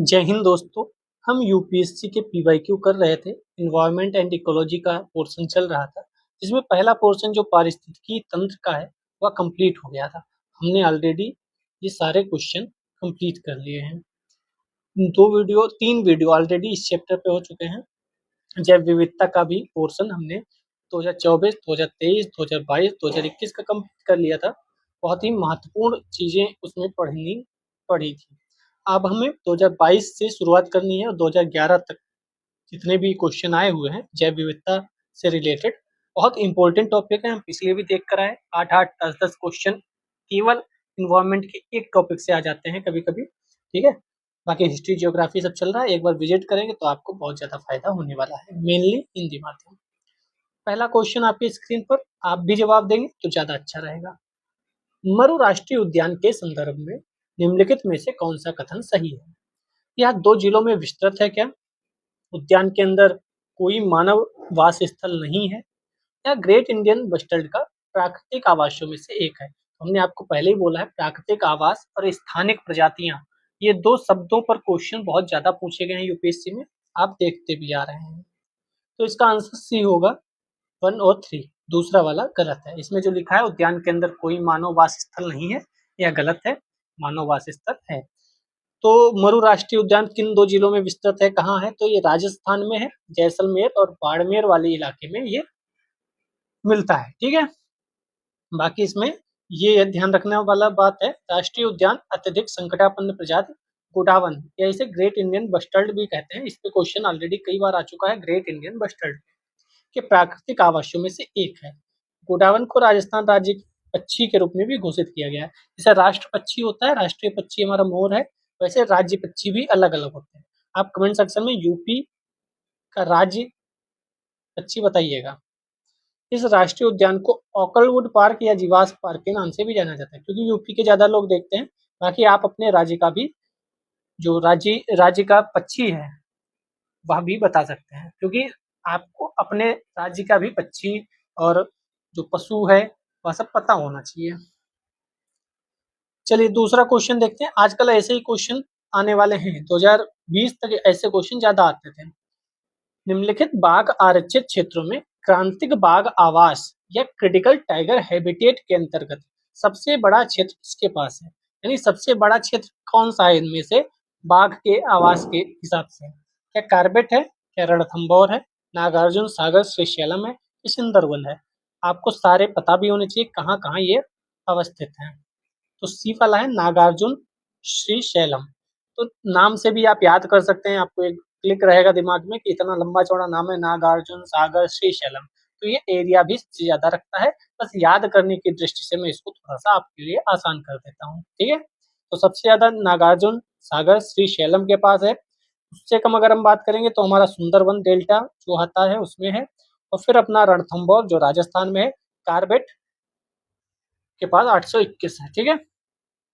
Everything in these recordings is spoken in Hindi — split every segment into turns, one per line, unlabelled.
जय हिंद दोस्तों। हम यूपीएससी के पीवाईक्यू कर रहे थे। इन्वायरमेंट एंड इकोलॉजी का पोर्शन चल रहा था, जिसमें पहला पोर्शन जो पारिस्थितिकी तंत्र का है वह कंप्लीट हो गया था। हमने ऑलरेडी ये सारे क्वेश्चन कंप्लीट कर लिए हैं। तीन वीडियो ऑलरेडी इस चैप्टर पे हो चुके हैं। जैव विविधता का भी पोर्शन हमने 2024, 2023, 2022, 2021 का कंप्लीट कर लिया था। बहुत ही महत्वपूर्ण चीजें उसमें पढ़ी थी। अब हमें 2022 से शुरुआत करनी है और 2011 तक जितने भी क्वेश्चन आए हुए हैं जैव विविधता से रिलेटेड, बहुत इंपॉर्टेंट टॉपिक है। हम पिछले भी देख कर आए, 8-8, 10-10 क्वेश्चन केवल इन्वायरमेंट के एक टॉपिक से आ जाते हैं कभी कभी। ठीक है, बाकी हिस्ट्री जियोग्राफी सब चल रहा है। एक बार विजिट करेंगे तो आपको बहुत ज्यादा फायदा होने वाला है, मेनली हिंदी माध्यम। पहला क्वेश्चन आपकी स्क्रीन पर, आप भी जवाब देंगे तो ज्यादा अच्छा रहेगा। मरु राष्ट्रीय उद्यान के संदर्भ में निम्नलिखित में से कौन सा कथन सही है? यह 2 जिलों में विस्तृत है क्या? उद्यान के अंदर कोई मानव वास स्थल नहीं है? या ग्रेट इंडियन बस्टर्ड का प्राकृतिक आवासों में से एक है? हमने आपको पहले ही बोला है, प्राकृतिक आवास और स्थानिक प्रजातियां, ये दो शब्दों पर क्वेश्चन बहुत ज्यादा पूछे गए हैं यूपीएससी में, आप देखते भी आ रहे हैं। तो इसका आंसर सी होगा, 1 और 3। दूसरा वाला गलत है। इसमें जो लिखा है उद्यान के अंदर कोई मानव वास स्थल नहीं है, यह गलत है, मानव वास स्थल है। तो मरु राष्ट्रीय उद्यान किन 2 जिलों में विस्तृत है, कहाँ है? तो ये राजस्थान में है, जैसलमेर और बाड़मेर वाले इलाके में ये मिलता है। ठीक है, बाकी इसमें ये ध्यान रखने वाला बात है, राष्ट्रीय उद्यान अत्यधिक संकटापन्न प्रजाति गोडावन, या इसे ग्रेट इंडियन बस्टर्ड भी कहते हैं। इस पे क्वेश्चन ऑलरेडी कई बार आ चुका है। ग्रेट इंडियन बस्टर्ड के प्राकृतिक आवासों में से एक है। गोडावन को राजस्थान राज्य की पक्षी के रूप में भी घोषित किया गया है। जैसे राष्ट्र पक्षी होता है, राष्ट्रीय पक्षी हमारा मोर है, वैसे राज्य पक्षी भी अलग अलग होते हैं। आप कमेंट सेक्शन में यूपी का राज्य पक्षी बताइएगा। इस राष्ट्रीय उद्यान को ऑकलवुड पार्क या जीवास पार्क के नाम से भी जाना जाता है, क्योंकि यूपी के ज्यादा लोग देखते हैं। बाकी आप अपने राज्य का भी, जो राज्य का पक्षी है वह भी बता सकते हैं, क्योंकि आपको अपने राज्य का भी पक्षी और जो पशु है वह सब पता होना चाहिए। चलिए दूसरा क्वेश्चन देखते हैं। आजकल ऐसे ही क्वेश्चन आने वाले हैं, 2020 तक ऐसे क्वेश्चन ज्यादा आते थे। निम्नलिखित बाघ आरक्षित क्षेत्रों में क्रांतिक बाघ आवास या क्रिटिकल टाइगर हैबिटेट के अंतर्गत सबसे बड़ा क्षेत्र किसके पास है? यानी सबसे बड़ा क्षेत्र कौन सा है इनमें से बाघ के आवास के हिसाब से? क्या कार्बेट है, क्या रणथंभौर है, नागार्जुन सागर श्रीशैलम है, या सुंदरवन है? आपको सारे पता भी होने चाहिए कहाँ कहाँ ये अवस्थित है। तो सी वाला है नागार्जुन श्रीशैलम। तो नाम से भी आप याद कर सकते हैं, आपको एक क्लिक रहेगा दिमाग में कि इतना लंबा चौड़ा नाम है, नागार्जुन सागर श्रीशैलम। तो ये एरिया भी सबसे ज्यादा रखता है। बस याद करने की दृष्टि से मैं इसको थोड़ा सा आपके लिए आसान कर देता हूँ। ठीक है, तो सबसे ज्यादा नागार्जुन सागर श्रीशैलम के पास है। उससे कम अगर हम बात करेंगे तो हमारा सुंदरवन डेल्टा जो आता है उसमें है, और फिर अपना रणथंभौर जो राजस्थान में है, कार्बेट के पास 821 है। ठीक है,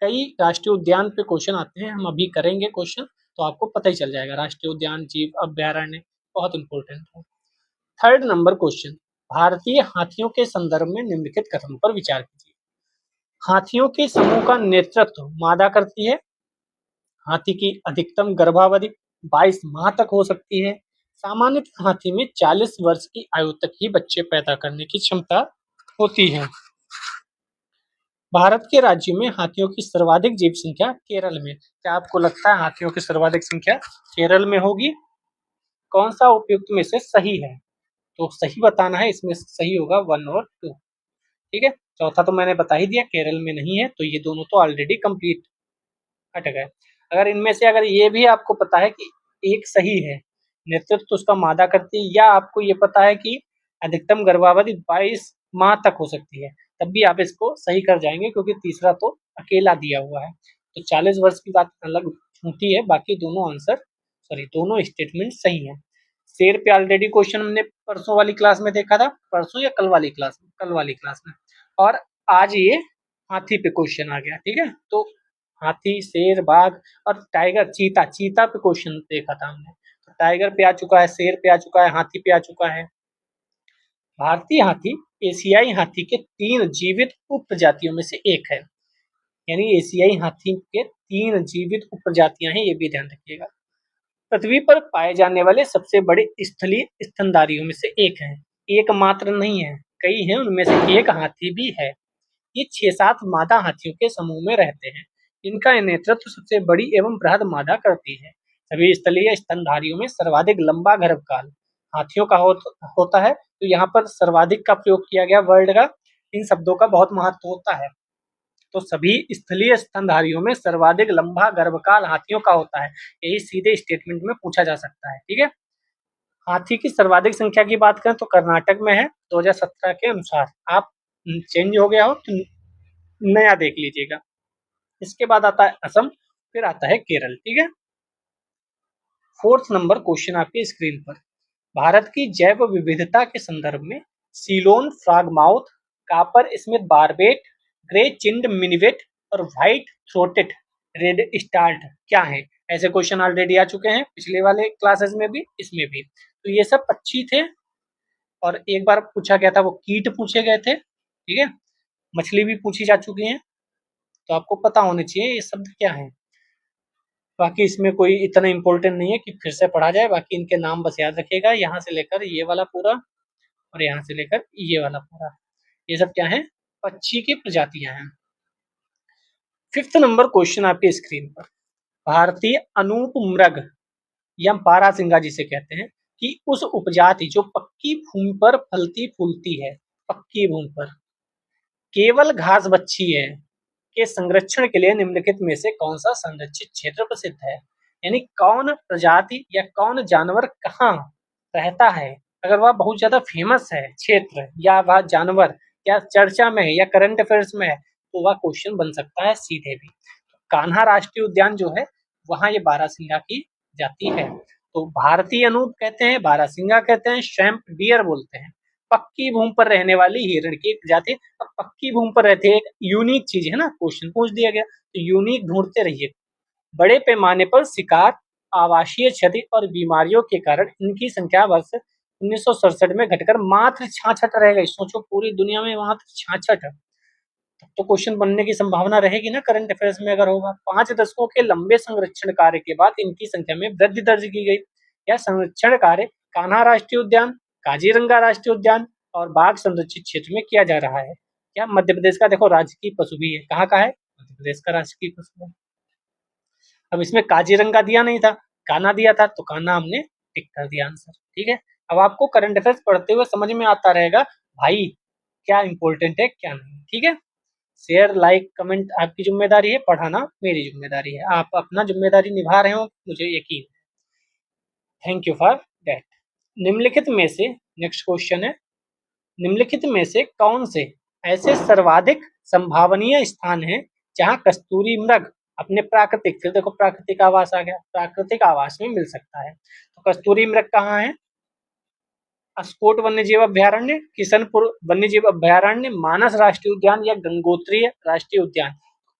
कई राष्ट्रीय उद्यान पे क्वेश्चन आते हैं, हम अभी करेंगे क्वेश्चन तो आपको पता ही चल जाएगा। राष्ट्रीय उद्यान, जीव अभ्यारण्य बहुत इंपॉर्टेंट है। थर्ड नंबर क्वेश्चन, भारतीय हाथियों के संदर्भ में निम्नलिखित कथनों पर विचार कीजिए। हाथियों के समूह का नेतृत्व मादा करती है। हाथी की अधिकतम गर्भावधि 22 माह तक हो सकती है। सामान्यतः हाथी में 40 वर्ष की आयु तक ही बच्चे पैदा करने की क्षमता होती है। भारत के राज्यों में हाथियों की सर्वाधिक जीव संख्या केरल में। क्या आपको लगता है हाथियों की सर्वाधिक संख्या केरल में होगी? कौन सा उपयुक्त में से सही है? तो सही बताना है, इसमें सही होगा 1 और 2। ठीक है, चौथा तो मैंने बता ही दिया, केरल में नहीं है, तो ये दोनों तो ऑलरेडी कंप्लीट हट गए। अगर इनमें से अगर ये भी आपको पता है कि एक सही है, नेतृत्व तो उसका मादा करती है, या आपको ये पता है कि अधिकतम गर्भावधि 22 माह तक हो सकती है, तब भी आप इसको सही कर जाएंगे, क्योंकि तीसरा तो अकेला दिया हुआ है। तो 40 वर्ष की बात अलग होती है, बाकी दोनों आंसर, सॉरी दोनों स्टेटमेंट सही है। शेर पे ऑलरेडी क्वेश्चन हमने परसों वाली क्लास में देखा था, परसों या कल वाली क्लास में, कल वाली क्लास में। और आज ये हाथी पे क्वेश्चन आ गया। ठीक है, तो हाथी, शेर, बाघ और टाइगर, चीता, चीता पे क्वेश्चन देखा था हमने। तो टाइगर पे आ चुका है, शेर पे आ चुका है, हाथी पे आ चुका है। भारतीय हाथी एशियाई हाथी के 3 जीवित उप प्रजातियों में से एक है। यानी एशियाई हाथी के 3 जीवित उपप्रजातियां हैं, ये भी ध्यान रखिएगा। पृथ्वी पर पाए जाने वाले सबसे बड़े स्थलीय स्तनधारियों में से एक है। एक मात्र नहीं है, कई हैं, उनमें से एक हाथी भी है। ये 6-7 मादा हाथियों के समूह में रहते हैं। इनका नेतृत्व सबसे बड़ी एवं बृहद मादा करती है। सभी स्थलीय स्तनधारियों में सर्वाधिक लंबा गर्भकाल हाथियों का होता है। तो यहाँ पर सर्वाधिक का प्रयोग किया गया वर्ड का, इन शब्दों का बहुत महत्व होता है। तो सभी स्थलीय स्तनधारियों में सर्वाधिक लंबा गर्भकाल हाथियों का होता है। यही सीधे स्टेटमेंट में पूछा जा सकता है। ठीक है, हाथी की सर्वाधिक संख्या की बात करें तो कर्नाटक में है 2017 के अनुसार। आप चेंज हो गया हो तो नया देख लीजिएगा। इसके बाद आता है असम, फिर आता है केरल। ठीक है, 4th नंबर क्वेश्चन आपकी स्क्रीन पर। भारत की जैव विविधता के संदर्भ में Ceylon frogmouth, coppersmith barbet, grey chinned minivet और व्हाइट थ्रोटेड रेड स्टार्ट क्या है? ऐसे क्वेश्चन ऑलरेडी आ चुके हैं पिछले वाले क्लासेस में भी, इसमें भी। तो ये सब पक्षी थे और एक बार पूछा गया था वो कीट पूछे गए थे। ठीक है, मछली भी पूछी जा चुकी है, तो आपको पता होने चाहिए ये शब्द क्या है। बाकी इसमें कोई इतना इम्पोर्टेंट नहीं है कि फिर से पढ़ा जाए, बाकी इनके नाम बस याद रखिएगा, यहाँ से लेकर ये वाला पूरा और यहाँ से लेकर ये वाला पूरा, ये सब क्या है? पक्षी की प्रजातियां हैं। 5th नंबर क्वेश्चन आपके स्क्रीन पर। भारतीय अनूप मृग या बारहसिंगा जिसे कहते हैं कि उस उपजाति जो पक्की भूमि पर फलती फूलती है, पक्की भूमि पर केवल घास बच्छी है, के संरक्षण के लिए निम्नलिखित में से कौन सा संरक्षित क्षेत्र प्रसिद्ध है? यानी कौन प्रजाति या कौन जानवर कहाँ रहता है, अगर वह बहुत ज्यादा फेमस है क्षेत्र या वह जानवर या चर्चा में है या करंट अफेयर्स में है, तो वह क्वेश्चन बन सकता है सीधे भी। कान्हा राष्ट्रीय उद्यान जो है वहां ये बारहसिंगा की जाती है। तो भारतीय अनूप कहते हैं, बारहसिंगा कहते हैं, शैम्प डियर बोलते हैं। पक्की भूमि पर रहने वाली हिरण की एक प्रजाति। अब पक्की भूमि पर रहती है, एक यूनिक चीज है ना, क्वेश्चन पूछ दिया गया तो यूनिक ढूंढते रहिए। बड़े पैमाने पर शिकार, आवासीय क्षति और बीमारियों के कारण इनकी संख्या वर्ष 1967 में घटकर मात्र 66 रह गई। सोचो पूरी दुनिया में मात्र 66, तब तो क्वेश्चन बनने की संभावना रहेगी ना करंट अफेयर्स में अगर होगा। 5 दशकों के लंबे संरक्षण कार्य के बाद इनकी संख्या में वृद्धि दर्ज की गई। यह संरक्षण कार्य कान्हा राष्ट्रीय उद्यान, काजीरंगा राष्ट्रीय उद्यान और बाघ संरक्षित क्षेत्र में किया जा रहा है। क्या मध्य प्रदेश का देखो राजकीय पशु भी है, कहाँ का है? मध्य प्रदेश का राजकीय पशु है। अब इसमें काजीरंगा दिया नहीं था, कान्हा दिया था, तो कान्हा हमने टिक कर दिया आंसर। ठीक है, अब आपको करंट अफेयर्स पढ़ते हुए समझ में आता रहेगा भाई क्या इंपॉर्टेंट है क्या नहीं। ठीक है, शेयर लाइक कमेंट आपकी जिम्मेदारी है, पढ़ाना मेरी जिम्मेदारी है। आप अपना जिम्मेदारी निभा रहे हो, मुझे यकीन है। Thank you for that. निम्नलिखित में से, नेक्स्ट क्वेश्चन है, निम्नलिखित में से कौन से ऐसे सर्वाधिक संभावनीय स्थान हैं जहां कस्तूरी मृग अपने प्राकृतिक, फिर देखो प्राकृतिक आवास आ गया, प्राकृतिक आवास में मिल सकता है। तो कस्तूरी मृग कहाँ है? अस्कोट वन्यजीव अभ्यारण्य, किशनपुर वन्यजीव अभ्यारण्य, मानस राष्ट्रीय उद्यान या गंगोत्री राष्ट्रीय उद्यान।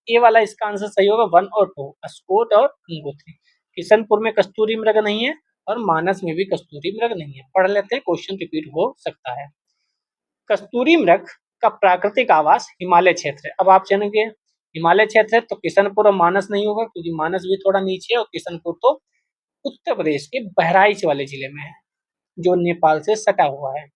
ये वाला इसका आंसर सही होगा 1 और 2, अस्कोट और गंगोत्री। किशनपुर में कस्तूरी मृग नहीं है और मानस में भी कस्तूरी मृग नहीं है। पढ़ लेते हैं, क्वेश्चन रिपीट हो सकता है। कस्तूरी मृग का प्राकृतिक आवास हिमालय क्षेत्र है। अब आप जानेंगे हिमालय क्षेत्र है तो किशनपुर और मानस नहीं होगा, क्योंकि मानस भी थोड़ा नीचे है और किशनपुर तो उत्तर प्रदेश के बहराइच वाले जिले में है जो नेपाल से सटा हुआ है।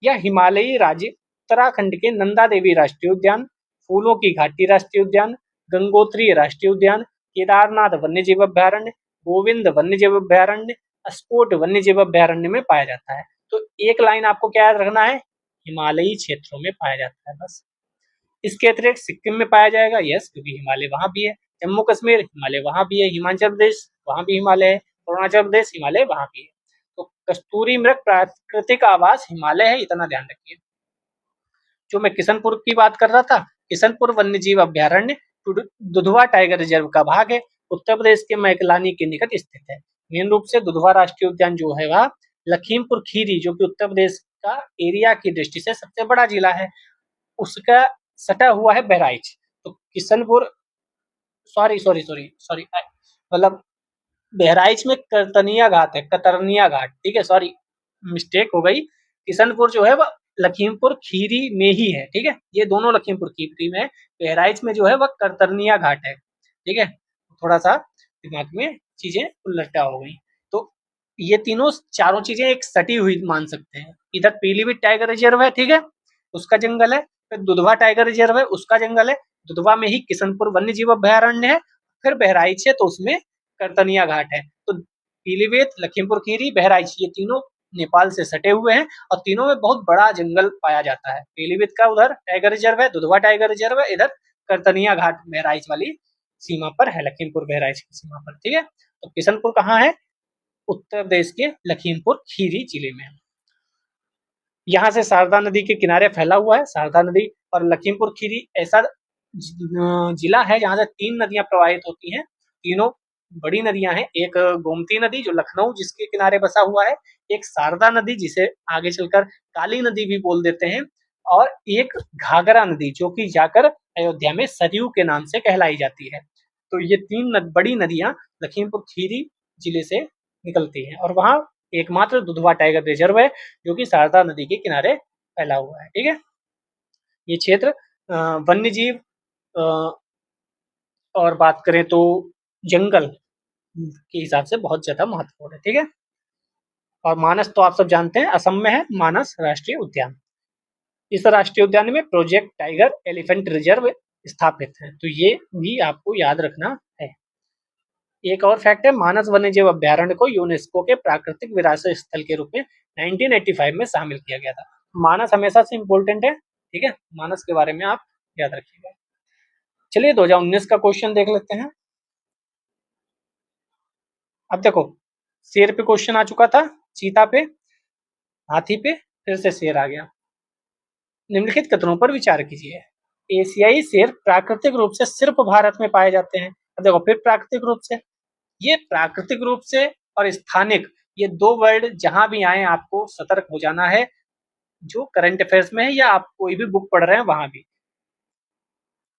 यह हिमालयी राज्य उत्तराखंड के नंदा देवी राष्ट्रीय उद्यान, फूलों की घाटी राष्ट्रीय उद्यान, गंगोत्री राष्ट्रीय उद्यान, केदारनाथ वन्यजीव अभ्यारण्य, गोविंद वन्यजीव अभ्यारण्य, अस्कोट वन्यजीव अभ्यारण्य में पाया जाता है। तो एक लाइन आपको क्या याद रखना है? हिमालयी क्षेत्रों में पाया जाता है बस। इसके अतिरिक्त सिक्किम में पाया जाएगा, यस, क्योंकि हिमालय वहां भी है। जम्मू कश्मीर हिमालय वहां भी है, हिमाचल प्रदेश वहां भी हिमालय है, अरुणाचल प्रदेश हिमालय वहां भी है। तो कस्तूरी मृग प्राकृतिक आवास हिमालय है, इतना ध्यान रखिए। जो मैं किशनपुर की बात कर रहा था, किशनपुर वन्यजीव अभ्यारण्य दुधवा टाइगर रिजर्व का भाग है, उत्तर प्रदेश के मैकलानी के निकट स्थित है। मेन रूप से दुधवा राष्ट्रीय उद्यान जो है वह लखीमपुर खीरी, जो कि उत्तर प्रदेश का एरिया की दृष्टि से सबसे बड़ा जिला है, उसका सटा हुआ है बहराइच। तो Kishanpur, sorry sorry sorry sorry, मतलब बहराइच में करतनिया घाट है, कतरनिया घाट, ठीक है, सॉरी मिस्टेक हो गई। किशनपुर जो है वह लखीमपुर खीरी में ही है। ठीक है, ये दोनों लखीमपुर खीरी में है। बहराइच में जो है वह करतरनिया घाट है। ठीक है, थोड़ा सा दिमाग में चीजें उलटा हो गई। तो ये तीनों चारों चीजें एक सटी हुई मान सकते हैं। इधर पीलीभीत टाइगर रिजर्व है, ठीक है, उसका जंगल है, फिर दुधवा टाइगर रिजर्व है, उसका जंगल है, दुधवा में ही किशनपुर वन्य जीव अभयारण्य है, फिर बहराइच है तो उसमें करतनिया घाट है। तो पीलीभीत, लखीमपुर खीरी, बहराइच ये तीनों नेपाल से सटे हुए हैं और तीनों में बहुत बड़ा जंगल पाया जाता है। पीलीभीत का उधर टाइगर रिजर्व है, दुधवा टाइगर रिजर्व है, इधर करतनिया घाट बहराइच वाली सीमा पर है, लखीमपुर बहराइच की सीमा पर, ठीक है। तो किशनपुर कहाँ है? उत्तर प्रदेश के लखीमपुर खीरी जिले में। यहाँ से शारदा नदी के किनारे फैला हुआ है। शारदा नदी और लखीमपुर खीरी ऐसा जिला है जहाँ से 3 नदियां प्रवाहित होती हैं। तीनों बड़ी नदियां हैं। एक गोमती नदी जो लखनऊ जिसके किनारे बसा हुआ है, एक शारदा नदी जिसे आगे चलकर काली नदी भी बोल देते हैं, और एक घाघरा नदी जो कि जाकर अयोध्या में सरयू के नाम से कहलाई जाती है। तो ये 3 बड़ी नदियां लखीमपुर खीरी जिले से निकलती हैं और वहाँ एकमात्र दुधवा टाइगर रिजर्व है जो कि शारदा नदी के किनारे फैला हुआ है, ठीक है। ये क्षेत्र वन्य जीव और बात करें तो जंगल के हिसाब से बहुत ज्यादा महत्वपूर्ण है, ठीक है। और मानस तो आप सब जानते हैं असम में है, मानस राष्ट्रीय उद्यान। इस राष्ट्रीय उद्यान में प्रोजेक्ट टाइगर एलिफेंट रिजर्व स्थापित है, तो ये भी आपको याद रखना है। एक और फैक्ट है, मानस वन्यजीव अभ्यारण्य को यूनेस्को के प्राकृतिक विरासत स्थल के रूप में 1985 में शामिल किया गया था। मानस हमेशा से इम्पोर्टेंट है, ठीक है, मानस के बारे में आप याद रखिएगा। चलिए 2019 का क्वेश्चन देख लेते हैं। अब देखो, शेर पे क्वेश्चन आ चुका था, चीता पे, हाथी पे, फिर से शेर आ गया। निम्नलिखित कथनों पर विचार कीजिए। एशियाई शेर प्राकृतिक रूप से सिर्फ भारत में पाए जाते हैं। अब देखो, फिर प्राकृतिक रूप से, ये प्राकृतिक रूप से और स्थानिक, ये 2 वर्ड जहां भी आए आपको सतर्क हो जाना है, जो करंट अफेयर्स में है या आप कोई भी बुक पढ़ रहे हैं वहां भी।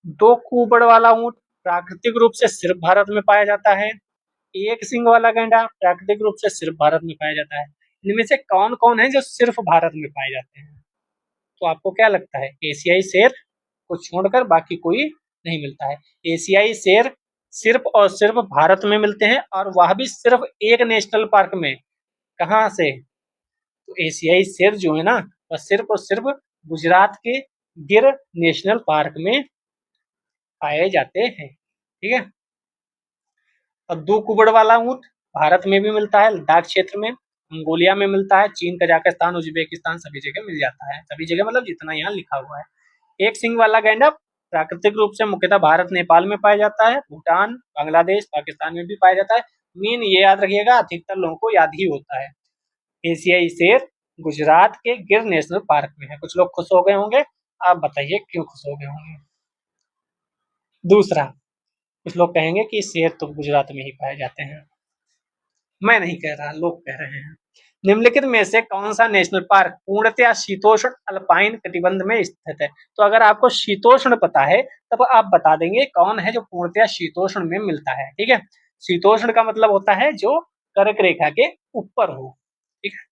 2 कुबड़ वाला ऊंट प्राकृतिक रूप से सिर्फ भारत में पाया जाता है। एक सिंग वाला गैंडा प्राकृतिक रूप से सिर्फ भारत में पाया जाता है। इनमें से कौन कौन है जो सिर्फ भारत में पाए जाते हैं? तो आपको क्या लगता है? एशियाई शेर को छोड़कर बाकी कोई नहीं मिलता है। एशियाई शेर सिर्फ और सिर्फ भारत में मिलते हैं और वह भी सिर्फ एक नेशनल पार्क में। कहाँ से? तो एशियाई शेर जो है ना, वह सिर्फ और सिर्फ गुजरात के गिर नेशनल पार्क में पाए जाते हैं, ठीक है। और 2 कुबड़ वाला ऊंट भारत में भी मिलता है, लद्दाख क्षेत्र में, मंगोलिया में मिलता है, चीन, कजाकिस्तान, उज्बेकिस्तान सभी जगह मिल जाता है। सभी जगह मतलब जितना यहाँ लिखा हुआ है। एक सिंग वाला गैंडा प्राकृतिक रूप से मुख्यतः भारत, नेपाल में पाया जाता है, भूटान, बांग्लादेश, पाकिस्तान में भी पाया जाता है। मीन ये याद रखिएगा, अधिकतर लोगों को याद ही होता है। एशियाई शेर गुजरात के गिर नेशनल पार्क में है। कुछ लोग खुश हो गए होंगे, आप बताइए क्यों खुश हो गए होंगे? दूसरा, कुछ लोग कहेंगे कि शेर तो गुजरात में ही पाए जाते हैं। मैं नहीं कह रहा, लोग कह रहे हैं। निम्नलिखित में से कौन सा नेशनल पार्क पूर्णतया शीतोष्ण अल्पाइन कटिबंध में स्थित है? तो अगर आपको शीतोष्ण पता है तब आप बता देंगे कौन है जो पूर्णतया शीतोष्ण में मिलता है, ठीक है। शीतोष्ण का मतलब होता है जो कर्क रेखा के ऊपर हो, ठीक है।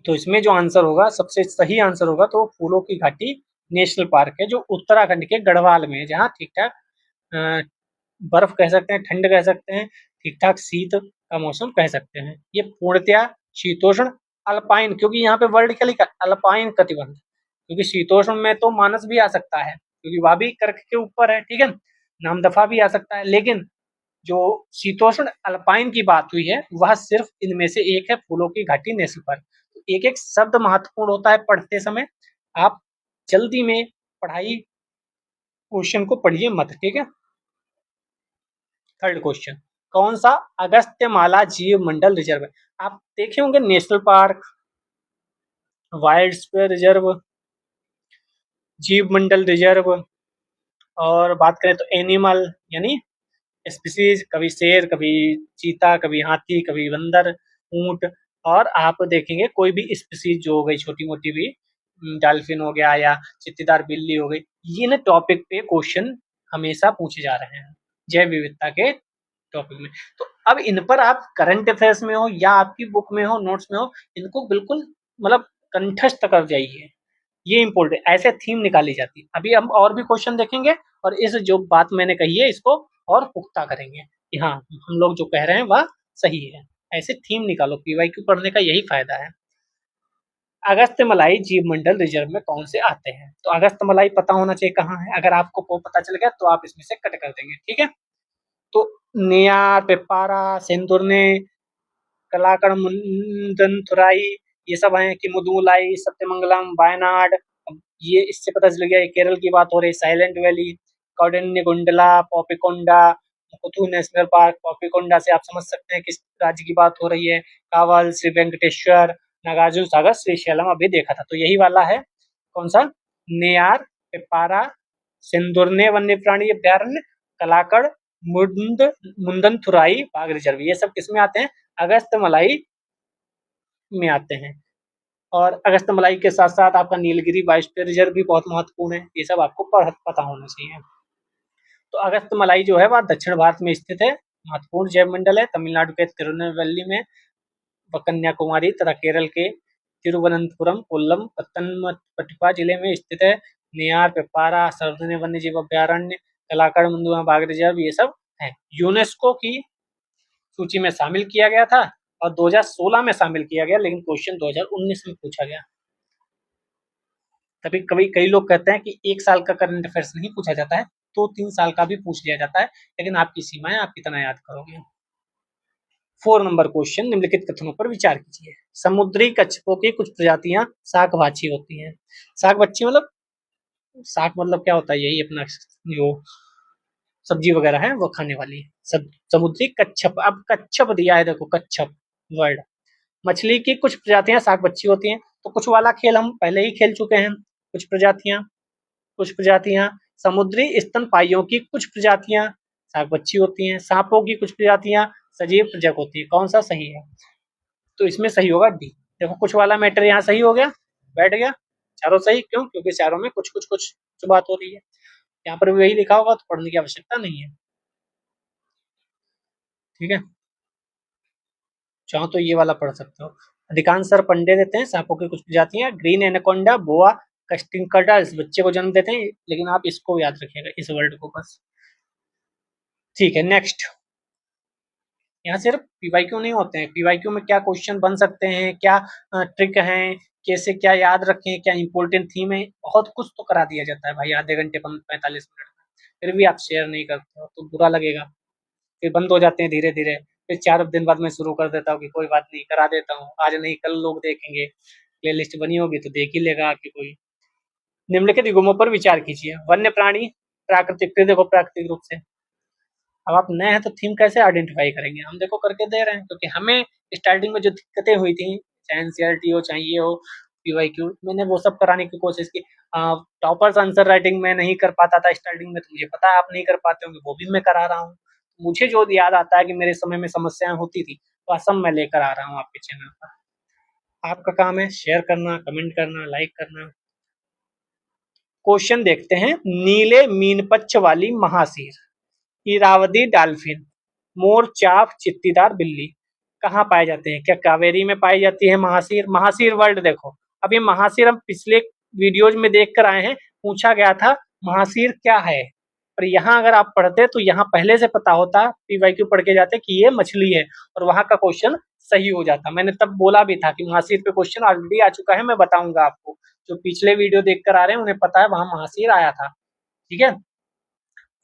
तो इसमें जो आंसर होगा, सबसे सही आंसर होगा तो फूलों की घाटी नेशनल पार्क है, जो उत्तराखंड के गढ़वाल में है, जहाँ ठीक ठाक बर्फ कह सकते हैं, ठंड कह सकते हैं, ठीक ठाक शीत का मौसम कह सकते हैं। ये पूर्णतया शीतोष्ण अल्पाइन, क्योंकि यहाँ पे वर्ल्ड क्या लिखा, अल्पाइन कटिबंध, क्योंकि शीतोष्ण में तो मानस भी आ सकता है क्योंकि वह भी कर्क के ऊपर है, ठीक है, नामदफा भी आ सकता है, लेकिन जो शीतोष्ण अल्पाइन की बात हुई है वह सिर्फ इनमें से एक है, फूलों की घाटी नेशनल पार्क। एक एक शब्द महत्वपूर्ण होता है पढ़ते समय, आप जल्दी में पढ़ाई क्वेश्चन को पढ़िए मत, ठीक है। थर्ड क्वेश्चन, कौन सा अगस्त्यमाला जीव मंडल रिजर्व है? आप देखे होंगे national park, wild sphere reserve, जीव मंडल रिजर्व, और बात करें तो एनिमल यानी स्पीसीज, कभी शेर, कभी चीता, कभी हाथी, कभी बंदर, ऊंट, और आप देखेंगे कोई भी स्पीसीज जो हो गई छोटी मोटी भी, डॉल्फिन हो गया या चित्तीदार बिल्ली हो गई, ये ना टॉपिक पे क्वेश्चन हमेशा पूछे जा रहे हैं जैव विविधता के टॉपिक में। तो अब इन पर आप करंट अफेयर्स में हो या आपकी बुक में हो, नोट्स में हो, इनको बिल्कुल मतलब कंठस्थ कर जाइए। ये इम्पोर्टेंट, ऐसे थीम निकाली जाती है। अभी हम और भी क्वेश्चन देखेंगे और इस जो बात मैंने कही है इसको और पुख्ता करेंगे कि हाँ हम लोग जो कह रहे हैं वह सही है। ऐसे थीम निकालो, पीवाईक्यू पढ़ने का यही फायदा है। अगस्त्यमलाई जीव मंडल रिजर्व में कौन से आते हैं? तो अगस्त्यमलाई पता होना चाहिए कहाँ है। अगर आपको वो पता चल गया तो आप इसमें से कट कर देंगे, ठीक है। तो नेयार, पेपारा, सेंतुरने, कलाकड़, मुंदनथुराई, ये सब हैं कि मुदुमलाई, सत्यमंगलम, वायनाड। ये इससे पता चल गया ये केरल की बात हो रही है। Silent Valley, Kaundinyagundla, Papikonda, Mukurthi National Park. Papikonda से आप समझ सकते हैं किस राज्य की बात हो रही है। कावल, श्री वेंकटेश्वर, नागार्जुन सागर, श्रीशैलम अभी देखा था, तो यही वाला है कौन सा, नेयार, पेपारा, सिंदुरने वन्य प्राणी अभ्यारण्य, कलाकड़, मुंद मुंदनथुराई बाघ रिजर्व, ये सब किसमें आते हैं, अगस्त्यमलाई में आते हैं। और अगस्त्यमलाई के साथ साथ आपका नीलगिरी बायोस्फीयर रिजर्व भी बहुत महत्वपूर्ण है। ये सब आपको पता होना चाहिए। तो अगस्त्यमलाई जो है वह दक्षिण भारत में स्थित है, महत्वपूर्ण जैव मंडल है। तमिलनाडु के तिरुनेलवेली में व कन्याकुमारी तथा केरल के तिरुवनंतपुरम, कोल्लम, पत्तनमथिट्टा जिले में स्थित है। नेयार, पेपारा, सर्वजनीय वन्य जीव अभ्यारण्य, कलाकड़, मुंदुआ बाघ रिजर्व, ये सब है। यूनेस्को की सूची में शामिल किया गया था और 2016 में शामिल किया गया, लेकिन क्वेश्चन 2019 में पूछा गया। तभी कभी कई लोग कहते हैं कि 1 साल का करंट अफेयर्स नहीं पूछा जाता है, 2-3 साल का भी पूछ लिया जाता है, लेकिन आपकी सीमाएं आप कितना याद करोगे। 4 नंबर क्वेश्चन, निम्नलिखित कथनों पर विचार कीजिए। समुद्री कच्छपों की कुछ प्रजातियां शाकभाची होती हैं। शाकभाची मतलब क्या होता है, यही अपना जो सब्जी वगैरह है वो खाने वाली है। समुद्री कच्छप, अब कच्छप दिया है, देखो कच्छप वर्ड। मछली की कुछ प्रजातियां शाकभाची होती हैं, तो कुछ वाला खेल हम पहले ही खेल चुके हैं। कुछ प्रजातियां समुद्री स्तनपाइयों की कुछ प्रजातियां शाकभाची होती हैं। सांपों की कुछ प्रजातियां सजीव प्रजक होती है। कौन सा सही है? तो इसमें सही होगा डी। देखो कुछ वाला मैटर यहाँ सही हो गया, बैठ गया, चारों सही। क्यों? क्योंकि चारों में कुछ कुछ कुछ बात हो रही है। यहाँ पर भी वही लिखा होगा, तो पढ़ने की आवश्यकता नहीं है, ठीक है। चाहो तो ये वाला पढ़ सकते हो। अधिकांश सर्प अंडे देते हैं, सांपों की कुछ प्रजातियां। ग्रीन एनाकोंडा, बोआ कंस्ट्रिक्टर इस बच्चे को जन्म देते हैं, लेकिन आप इसको याद रखिएगा, इस वर्ड को बस, ठीक है। नेक्स्ट, यहाँ सिर्फ पीवाईक्यू नहीं होते हैं, पीवाईक्यू में क्या क्वेश्चन बन सकते हैं, क्या ट्रिक है, कैसे क्या याद रखें, क्या इंपॉर्टेंट थीम है, बहुत कुछ तो करा दिया जाता है भाई आधे घंटे 45 मिनट में। फिर भी आप शेयर नहीं करते हो तो बुरा लगेगा, फिर बंद हो जाते हैं धीरे धीरे। फिर 4 दिन बाद मैं शुरू कर देता हूँ कि कोई बात नहीं, करा देता हूँ, आज नहीं कल लोग देखेंगे, प्ले लिस्ट बनी होगी तो देख ही लेगा आपकी कोई। निम्नलिखित युग्मों पर विचार कीजिए। वन्य प्राणी, प्राकृतिक, फिर देखो प्राकृतिक रूप से। अब आप नए हैं तो थीम कैसे आइडेंटिफाई करेंगे, हम देखो करके दे रहे हैं, क्योंकि हमें स्टार्टिंग में जो दिक्कतें हुई थी, चाहे एनसीईआरटी हो चाहे ये हो पीवाईक्यू, मैंने वो सब कराने की कोशिश की। टॉपर्स आंसर राइटिंग में नहीं कर पाता था स्टार्टिंग में, तो मुझे पता है आप नहीं कर पाते होंगे, वो भी मैं करा रहा हूँ। मुझे जो याद आता है कि मेरे समय में समस्याएं होती थी, वह सब मैं लेकर आ रहा हूँ आपके चैनल पर। आपका काम है शेयर करना, कमेंट करना, लाइक करना। क्वेश्चन देखते हैं। नीले मीनपच्छ वाली महासीर, इरावदी डॉल्फिन, मोर, चाफ, चित्तीदार बिल्ली कहाँ पाए जाते हैं? क्या कावेरी में पाई जाती है महासीर? महासीर वर्ड देखो, अब ये महासीर हम पिछले वीडियोज में देख कर आए हैं, पूछा गया था महासीर क्या है, पर यहाँ अगर आप पढ़ते तो यहाँ पहले से पता होता, पीवाईक्यू पढ़ के जाते कि ये मछली है, और वहां का क्वेश्चन सही हो जाता। मैंने तब बोला भी था कि महासीर पे क्वेश्चन ऑलरेडी आ चुका है, मैं बताऊंगा आपको। जो पिछले वीडियो देखकर आ रहे हैं उन्हें पता है वहां महासीर आया था, ठीक है।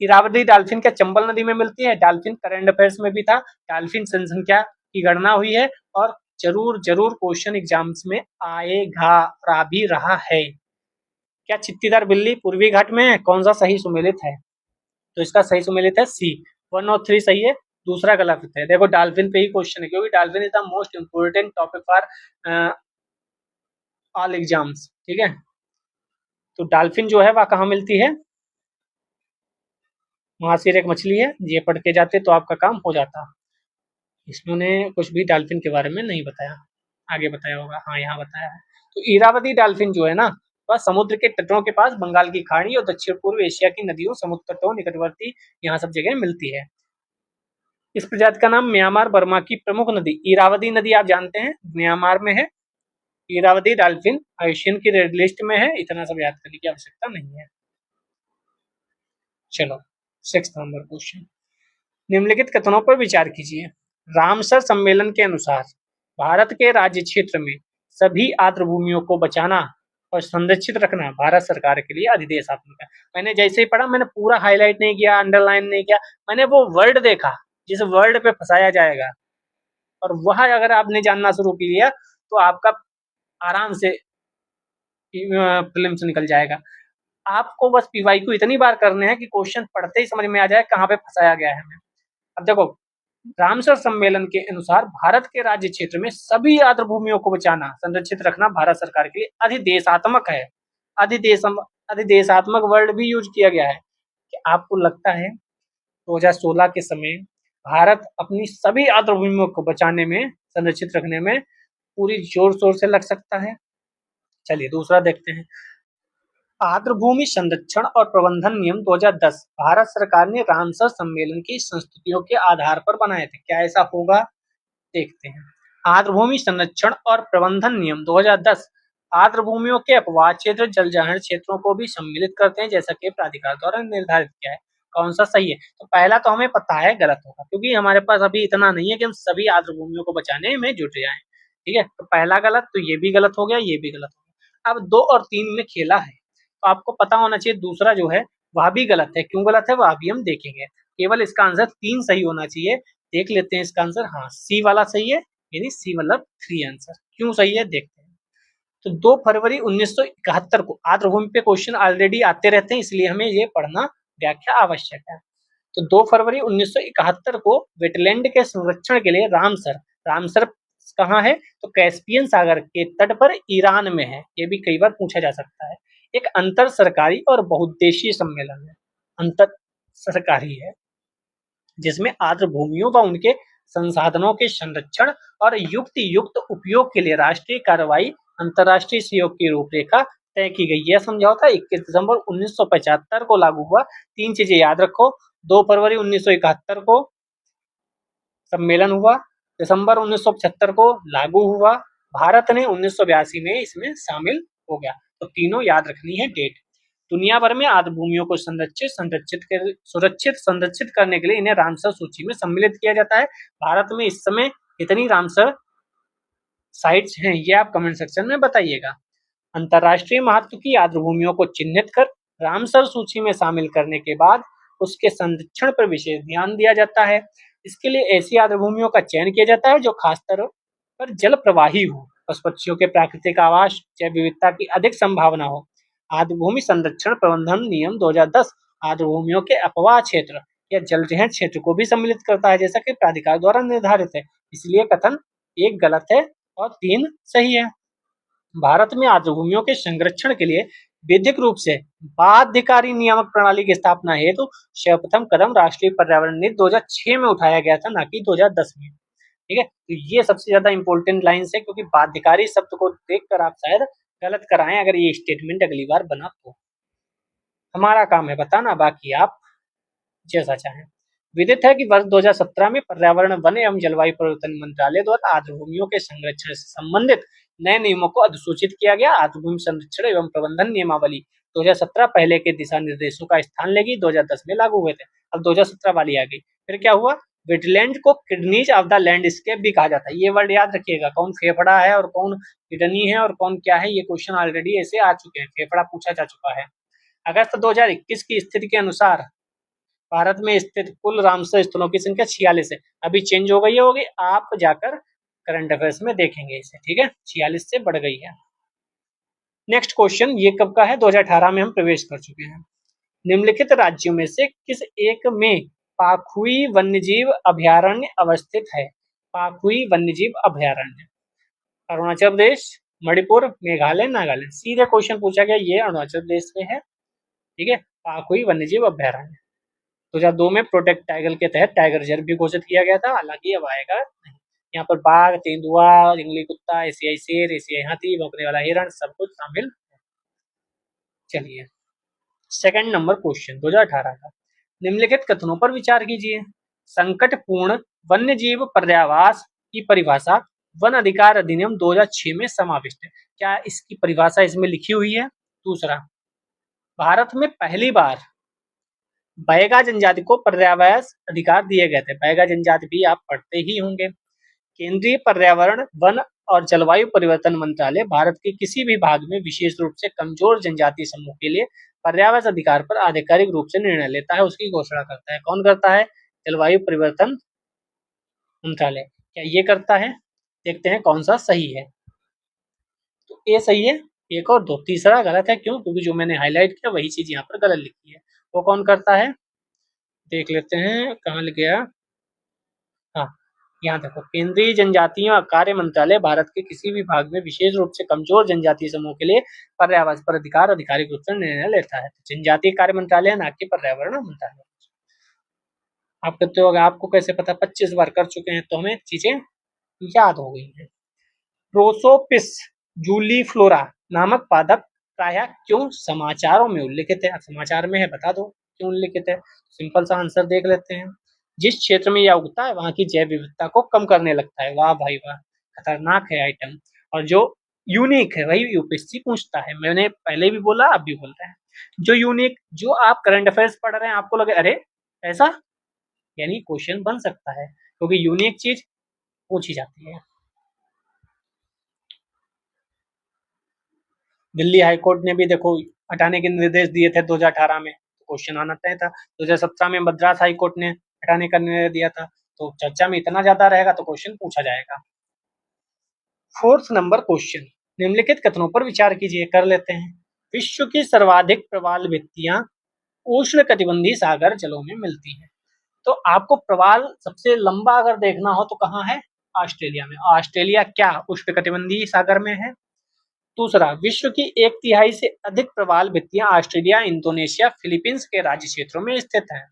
इरावदी डॉल्फिन क्या चंबल नदी में मिलती है? डॉल्फिन करंट अफेयर्स में भी था। डॉल्फिन जनसंख्या की गणना हुई है, और जरूर जरूर क्वेश्चन एग्जाम्स में आएगा, भी रहा है। क्या चित्तीदार बिल्ली पूर्वी घाट में है? कौन सा सही सुमेलित है? तो इसका सही सुमेलित है सी। 1 और 3 सही है, दूसरा गलत है। देखो डॉल्फिन पे ही क्वेश्चन है, क्योंकि dolphin is the most important topic for all exams, ठीक है। तो डॉल्फिन जो है वह कहाँ मिलती है? महासीर एक मछली है, ये पढ़ के जाते तो आपका काम हो जाता। इसने कुछ भी डॉल्फिन के बारे में नहीं बताया, आगे बताया होगा, हाँ यहाँ बताया है। तो इरावदी डॉल्फिन जो है ना, वह समुद्र के तटों के पास बंगाल की खाड़ी और दक्षिण पूर्व एशिया की नदियों, समुद्र तटों, निकटवर्ती, यहाँ सब जगह मिलती है। इस प्रजाति का नाम म्यांमार बर्मा की प्रमुख नदी इरावदी नदी आप जानते हैं म्यांमार में है, इरावदी डॉल्फिन आईयूसीएन की रेड लिस्ट में है, इतना सब याद करने की आवश्यकता नहीं है। चलो 6 नंबर क्वेश्चन, निम्नलिखित कथनों पर विचार कीजिए। रामसर सम्मेलन के अनुसार भारत के राज्य क्षेत्र में सभी आर्द्र भूमियों को बचाना और संरक्षित रखना भारत सरकार के लिए अधिदेशात्मक है। मैंने जैसे ही पढ़ा, मैंने पूरा हाईलाइट नहीं किया, अंडरलाइन नहीं किया, मैंने वो वर्ड देखा जिस वर्ड पे फंसाया जाएगा, और वह अगर आपने जानना शुरू किया तो आपका आराम से फिल्म से निकल जाएगा। आपको बस पीवाईक्यू इतनी बार करने हैं कि क्वेश्चन पढ़ते ही समझ में आ जाए कहाँ पे फंसाया गया है हमें। अब देखो, रामसर सम्मेलन के अनुसार भारत के राज्य क्षेत्र में सभी आर्द्र भूमियों को बचाना संरक्षित रखना भारत सरकार के लिए अधिदेशात्मक है। अधिदेशात्मक वर्ड भी यूज किया गया है। कि आपको लगता है 2016 के समय भारत अपनी सभी आर्द्र भूमियों को बचाने में, संरक्षित रखने में पूरी जोर शोर से लग सकता है? चलिए दूसरा देखते हैं। आर्द्र भूमि संरक्षण और प्रबंधन नियम 2010 भारत सरकार ने रामसर सम्मेलन की संस्तुतियों के आधार पर बनाए थे। क्या ऐसा होगा? देखते हैं। आर्द्र भूमि संरक्षण और प्रबंधन नियम 2010 आर्द्र भूमियों के अपवाद क्षेत्र, जलजहर क्षेत्रों को भी सम्मिलित करते हैं, जैसा कि प्राधिकार द्वारा निर्धारित किया है। कौन सा सही है? तो पहला तो हमें पता है गलत होगा, क्योंकि हमारे पास अभी इतना नहीं है कि हम सभी आर्द्र भूमियों को बचाने में जुट जाएं। ठीक है, तो पहला गलत, तो ये भी गलत हो गया, ये भी गलत हो गया। अब 2 और 3 में खेला है, तो आपको पता होना चाहिए दूसरा जो है वह भी गलत है। क्यों गलत है वह भी हम देखेंगे। केवल इसका आंसर 3 सही होना चाहिए। देख लेते हैं इसका आंसर। हाँ, सी वाला सही है, यानी सी मतलब 3 आंसर। क्यों सही है देखते हैं। तो 2 फरवरी 1971 को आर्द्र भूमि पे क्वेश्चन ऑलरेडी आते रहते हैं, इसलिए हमें ये पढ़ना व्याख्या आवश्यक है। तो 2 फरवरी 1971 को वेटलैंड के संरक्षण के लिए रामसर, रामसर कहाँ है? तो कैस्पियन सागर के तट पर ईरान में है। ये भी कई बार पूछा जा सकता है। एक अंतर सरकारी और बहुउद्देशीय सम्मेलन है, अंतर सरकारी है, जिसमें आर्द्र भूमियों व उनके संसाधनों के संरक्षण और युक्त उपयोग के लिए राष्ट्रीय कार्रवाई, अंतर्राष्ट्रीय सहयोग की रूपरेखा तय की गई। यह समझौता 21 दिसंबर 1975 को लागू हुआ। 3 चीजें याद रखो। 2 फरवरी 1971 को सम्मेलन हुआ, दिसंबर 1975 को लागू हुआ, भारत ने 1982 में इसमें शामिल हो गया। तो तीनों याद रखनी है डेट। दुनिया भर में आर्द्र भूमियों को संरक्षित करने के लिए इन्हें रामसर सूची में सम्मिलित किया जाता है। भारत में इस समय कितनी रामसर साइट्स हैं, ये आप कमेंट सेक्शन में बताइएगा। अंतर्राष्ट्रीय महत्व की आर्द्र भूमियों को चिन्हित कर रामसर सूची में शामिल करने के बाद उसके संरक्षण पर विशेष ध्यान दिया जाता है। इसके लिए ऐसी आर्द्र भूमियों का चयन किया जाता है जो खासतौर पर जल प्रवाही हो, पशु पक्षियों के प्राकृतिक आवास, जैव विविधता की अधिक संभावना हो। आर्द्र भूमि संरक्षण प्रबंधन नियम 2010 आर्द्र भूमियों के अपवाह क्षेत्र या जलजहर क्षेत्र को भी सम्मिलित करता है, जैसा कि प्राधिकार द्वारा निर्धारित है। इसलिए कथन 1 गलत है और 3 सही है। भारत में आर्द्र भूमियों के संरक्षण के लिए विधिक रूप से बाध्यकारी नियामक प्रणाली की स्थापना हेतु सर्वप्रथम कदम राष्ट्रीय पर्यावरण नीति 2006 में उठाया गया था, ना कि 2010 में। ठीक है, तो ये सबसे ज्यादा इंपॉर्टेंट लाइन है, क्योंकि बाध्यकारी शब्द को देखकर आप शायद गलत कराएं अगर ये स्टेटमेंट अगली बार बना तो। हमारा काम है बताना, बाकी आप जैसा चाहें। विदित है कि वर्ष 2017 में पर्यावरण, वन एवं जलवायु परिवर्तन मंत्रालय द्वारा आर्द्र भूमियों के संरक्षण से संबंधित नए नियमों को अधिसूचित किया गया। आर्द्र भूमि संरक्षण एवं प्रबंधन नियमावली 2017 पहले के दिशा निर्देशों का स्थान लेगी, 2010 में लागू हुए थे। अब 2017 वाली आ गई। फिर क्या हुआ? वेटलैंड को किडनीज ऑफ द लैंडस्केप भी कहा जाता है। ये वर्ड याद रखिएगा, कौन फेफड़ा है और कौन किडनी है और कौन क्या है, ये क्वेश्चन ऑलरेडी ऐसे आ चुके हैं, फेफड़ा पूछा जा चुका है। अगस्त 2021 की स्थिति के अनुसार भारत में स्थित कुल रामसर स्थलों की संख्या 46 है। अभी चेंज हो गई होगी, आप जाकर करंट अफेयर्स में देखेंगे इसे। ठीक है, 46 से बढ़ गई है। नेक्स्ट क्वेश्चन ये कब का है? 2018 में हम प्रवेश कर चुके हैं। निम्नलिखित राज्यों में से किस एक में पाखुई वन्यजीव अभयारण्य अवस्थित है? पाखुई वन्यजीव अभयारण्य अरुणाचल प्रदेश, मणिपुर, मेघालय, नागालैंड। सीधे क्वेश्चन पूछा गया, ये अरुणाचल प्रदेश में है। ठीक है, पाखुई वन्यजीव अभयारण्य 2002 में प्रोटेक्ट टाइगर के तहत टाइगर रिजर्व भी घोषित किया गया था, हालांकि अब आएगा नहीं। यहाँ पर बाघ, तेंदुआ, जंगली कुत्ता, एशियाई शेर, एशियाई हाथी, भौंकने वाला हिरण सब कुछ शामिल। चलिए सेकंड नंबर क्वेश्चन 2018 का, निम्नलिखित कथनों पर विचार कीजिए। संकटपूर्ण वन्यजीव पर्यावास की परिभाषा वन अधिकार अधिनियम 2006 में समाविष्ट है। क्या इसकी परिभाषा इसमें लिखी हुई है? दूसरा, भारत में पहली बार बैगा जनजाति को पर्यावरण अधिकार दिए गए थे। बैगा जनजाति भी आप पढ़ते ही होंगे। केंद्रीय पर्यावरण, वन और जलवायु परिवर्तन मंत्रालय भारत के किसी भी भाग में विशेष रूप से कमजोर जनजातीय समूह के लिए पर्यावरण अधिकार पर आधिकारिक रूप से निर्णय लेता है, उसकी घोषणा करता है। कौन करता है? जलवायु परिवर्तन मंत्रालय। क्या ये करता है? देखते हैं कौन सा सही है। तो ए सही है, एक और दो, तीसरा गलत है। क्यों? क्योंकि जो मैंने हाईलाइट किया वही चीज यहाँ पर गलत लिखी है। वो कौन करता है? देख लेते हैं कहाँ लिख गया। हाँ, यहाँ देखो, केंद्रीय जनजातीय कार्य मंत्रालय भारत के किसी भी भाग में विशेष रूप से कमजोर जनजातीय समूह के लिए पर्यावरण पर अधिकार आधिकारिक रूप से निर्णय लेता है। जनजातीय कार्य मंत्रालय, ना कि पर्यावरण मंत्रालय। आप कहते हो आपको कैसे पता? 25 बार कर चुके हैं तो हमें चीजें याद हो गई हैं। प्रोसोपिस जूलीफ्लोरा नामक पादप प्रायः क्यों समाचारों में उल्लिखित है? समाचार में है, बता दो क्यों उल्लिखित है। सिंपल सा आंसर देख लेते हैं। जिस क्षेत्र में यह उगता है वहां की जैव विविधता को कम करने लगता है। वाह भाई वाह, खतरनाक है आइटम। और जो यूनिक है वही यूपीएससी पूछता है। मैंने पहले भी बोला, अब भी बोल रहे हैं। जो यूनिक, जो आप करंट अफेयर्स पढ़ रहे हैं आपको लगे अरे ऐसा, यानी क्वेश्चन बन सकता है, क्योंकि यूनिक चीज पूछी जाती है। दिल्ली हाईकोर्ट ने भी देखो हटाने के निर्देश दिए थे 2018 में, तो क्वेश्चन आना तय था। 2017 में मद्रास हाईकोर्ट ने हटाने का निर्णय दिया था। तो चर्चा में इतना ज्यादा रहेगा तो क्वेश्चन पूछा जाएगा। 4th नंबर क्वेश्चन, निम्नलिखित कथनों पर विचार कीजिए। कर लेते हैं। विश्व की सर्वाधिक प्रवाल भित्तियां उष्ण कटिबंधीय सागर जलों में मिलती हैं। तो आपको प्रवाल सबसे लंबा अगर देखना हो तो कहाँ है? ऑस्ट्रेलिया में। ऑस्ट्रेलिया क्या उष्ण कटिबंधीय सागर में है? दूसरा, विश्व की 1/3 से अधिक प्रवाल भित्तियां ऑस्ट्रेलिया, इंडोनेशिया, फिलीपींस के राज्य क्षेत्रों में स्थित हैं।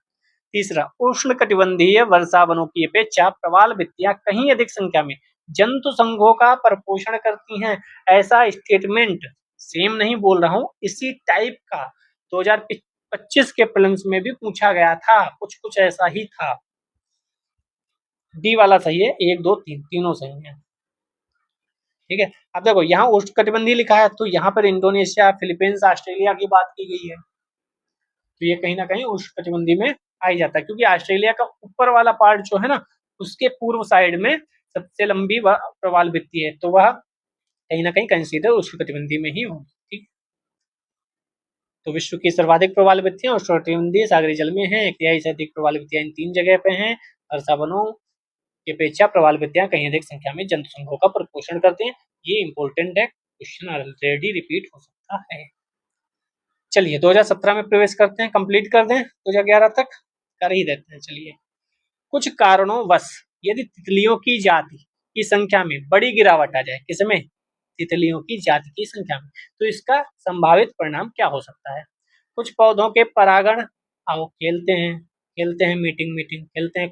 तीसरा, उष्णकटिबंधीय वर्षा वनों की अपेक्षा प्रवाल भित्तियां कहीं अधिक संख्या में जंतु संघों का प्रपोषण करती हैं। ऐसा स्टेटमेंट सेम नहीं बोल रहा हूं, इसी टाइप का 2025 के प्रीलिम्स में भी पूछा गया था। कुछ कुछ ऐसा ही था। डी वाला सही है, 1 2 3 तीनों सही है। ठीक है। अब देखो यहाँ उष्णकटिबंधीय लिखा है तो यहाँ पर इंडोनेशिया, फिलीपींस, ऑस्ट्रेलिया की बात की गई है, तो ये कहीं ना कहीं उष्णकटिबंधीय में आ ही जाता है, क्योंकि ऑस्ट्रेलिया का ऊपर वाला पार्ट जो है ना, उसके पूर्व साइड में सबसे लंबी प्रवाल भित्ति है, तो वह कहीं ना कहीं कंसीडर उष्णकटिबंधीय में ही होगी। ठीक, तो विश्व की सर्वाधिक प्रवाल भित्तियां उष्णकटिबंधीय सागरी जल में है। 1/3 से अधिक प्रवाल भित्तियां इन 3 जगह पे हैं। वर्षा वनों की अपेक्षा प्रवाल भित्तियां कहीं अधिक संख्या में जंतु संघों का प्रपोषण करती हैं। ये इंपॉर्टेंट है, क्वेश्चन ऑलरेडी रिपीट हो सकता है। चलिए 2017 में प्रवेश करते हैं, कंप्लीट कर दें 2011 तक, कर ही देते हैं। चलिए, कुछ कारणों वश यदि तितलियों की जाति की संख्या में बड़ी गिरावट आ जाए, किसमें? तितलियों की जाति की संख्या में, तो इसका संभावित परिणाम क्या हो सकता है? कुछ पौधों के परागण, आओ खेलते हैं मीटिंग खेलते हैं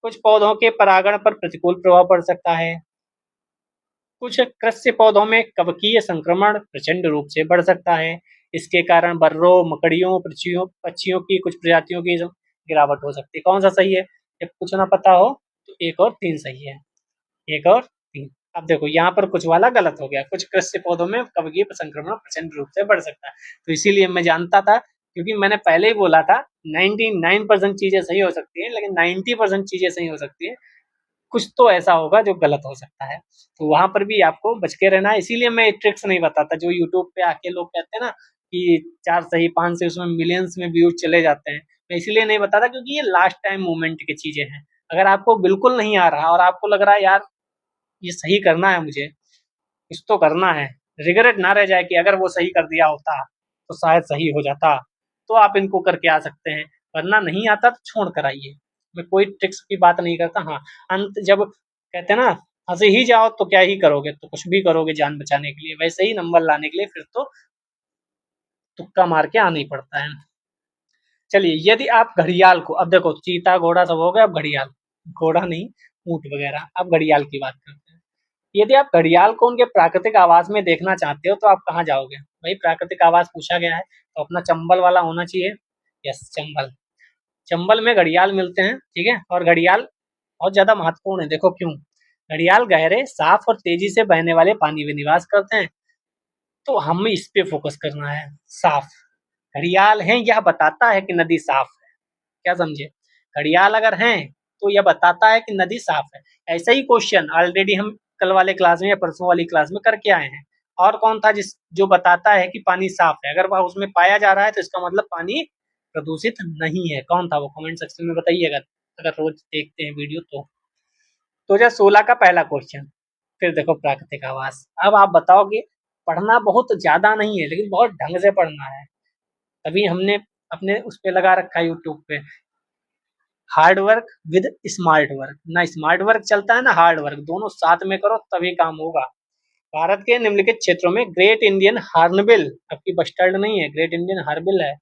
कुछ पौधों के परागण पर प्रतिकूल प्रभाव पड़ सकता है। कुछ कृषि पौधों में कवकीय संक्रमण प्रचंड रूप से बढ़ सकता है। इसके कारण बर्रों, मकड़ियों, पक्षियों की कुछ प्रजातियों की गिरावट हो सकती है। कौन सा सही है? जब कुछ ना पता हो तो 1 और 3 सही है। 1 और 3। अब देखो यहाँ पर कुछ वाला गलत हो गया। कुछ कृषि पौधों में कवकीय संक्रमण प्रचंड रूप से बढ़ सकता है, तो इसीलिए मैं जानता था, क्योंकि मैंने पहले ही बोला था 99% चीजें सही हो सकती है, लेकिन 90% चीजें सही हो सकती है। कुछ तो ऐसा होगा जो गलत हो सकता है, तो वहां पर भी आपको बच के रहना है। इसीलिए मैं ट्रिक्स नहीं बताता जो यूट्यूब पे आके लोग कहते हैं ना कि 4 सही 5 से उसमें मिलियंस में व्यूज चले जाते हैं। मैं इसीलिए नहीं बताता, क्योंकि ये लास्ट टाइम मोमेंट की चीजें हैं। अगर आपको बिल्कुल नहीं आ रहा और आपको लग रहा है यार ये सही करना है, मुझे कुछ तो करना है, रिग्रेट ना रह जाए कि अगर वो सही कर दिया होता तो शायद सही हो जाता, तो आप इनको करके आ सकते हैं। वरना नहीं आता तो छोड़ कर आइए। मैं कोई ट्रिक्स की बात नहीं करता। हाँ, अंत जब कहते हैं ना हंसे ही जाओ तो क्या ही करोगे, तो कुछ भी करोगे जान बचाने के लिए, वैसे ही नंबर लाने के लिए फिर तो तुक्का मार के आना ही पड़ता है। चलिए, यदि आप घड़ियाल को, अब देखो चीता घोड़ा सब हो गया, अब घड़ियाल, घोड़ा नहीं ऊंट वगैरह, अब घड़ियाल की बात करते हैं। यदि आप घड़ियाल को उनके प्राकृतिक आवास में देखना चाहते हो तो आप कहाँ जाओगे? भाई प्राकृतिक आवास पूछा गया है तो अपना चंबल वाला होना चाहिए। यस, चंबल। चंबल में घड़ियाल मिलते हैं, ठीक है। और घड़ियाल बहुत ज्यादा महत्वपूर्ण है, देखो क्यों। घड़ियाल गहरे, साफ और तेजी से बहने वाले पानी में निवास करते हैं। तो हमें इस पे फोकस करना है। साफ घड़ियाल हैं, यह बताता है कि नदी साफ है। क्या समझे? घड़ियाल अगर हैं तो यह बताता है कि नदी साफ है। ऐसा ही क्वेश्चन ऑलरेडी हम कल वाले क्लास में या परसों वाली क्लास में करके आए हैं। और कौन था जिस जो बताता है कि पानी साफ है? अगर वह उसमें पाया जा रहा है तो इसका मतलब पानी प्रदूषित नहीं है। कौन था वो? कमेंट सेक्शन में बताइएगा, अगर रोज देखते हैं वीडियो तो। 2016 का पहला क्वेश्चन। फिर देखो प्राकृतिक आवास। अब आप बताओगे, पढ़ना बहुत ज्यादा नहीं है लेकिन बहुत ढंग से पढ़ना है। तभी हमने अपने उस पे लगा रखा है यूट्यूब पे, hard work with smart work. ना स्मार्ट वर्क चलता है ना हार्ड वर्क, दोनों साथ में करो तभी काम होगा। भारत के निम्नलिखित क्षेत्रों में ग्रेट इंडियन हॉर्नबिल, आपकी बस्टर्ड नहीं है, ग्रेट इंडियन हॉर्नबिल है,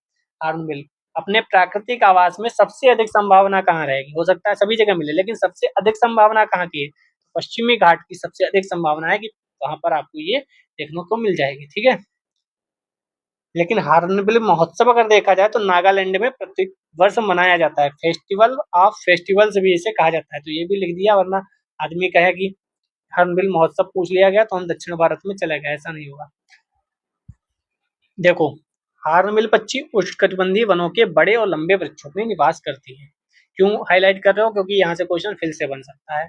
हॉर्नबिल अपने प्राकृतिक आवास में सबसे अधिक संभावना कहाँ रहेगी? हो सकता है सभी जगह मिले लेकिन सबसे अधिक संभावना कहाँ की है? पश्चिमी घाट की सबसे अधिक संभावना है कि वहां पर आपको ये देखने को मिल जाएगी। ठीक है, लेकिन हॉर्नबिल महोत्सव अगर देखा जाए तो नागालैंड में प्रति वर्ष मनाया जाता है। फेस्टिवल ऑफ फेस्टिवल्स भी इसे कहा जाता है। तो ये भी लिख दिया, वरना आदमी कहे कि हॉर्नबिल महोत्सव पूछ लिया गया तो हम दक्षिण भारत में चले गए, ऐसा नहीं होगा। देखो, हॉर्नबिल पक्षी उष्णकटिबंधीय वनों के बड़े और लंबे वृक्षों में निवास करती है। क्यों हाईलाइट कर रहे हो? क्योंकि यहाँ से क्वेश्चन फिर से बन सकता है।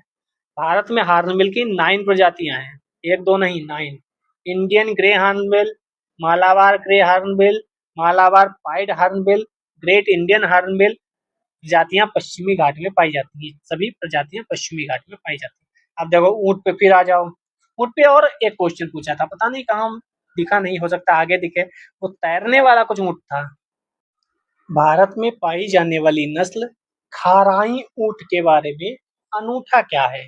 भारत में हॉर्नबिल की 9 प्रजातियां हैं, एक दो नहीं 9। Indian grey hornbill, Malabar grey hornbill, Malabar pied hornbill, great Indian hornbill प्रजातियां पश्चिमी घाट में पाई जाती हैं। सभी प्रजातियां पश्चिमी घाट में पाई जाती हैं। अब देखो ऊंट पे फिर आ जाओ। ऊंट पे और एक क्वेश्चन पूछा था, पता नहीं कहाँ दिखा, नहीं हो सकता आगे दिखे। वो तैरने वाला कुछ ऊंट था। भारत में पाई जाने वाली नस्ल खाराई ऊंट के बारे में अनूठा क्या है?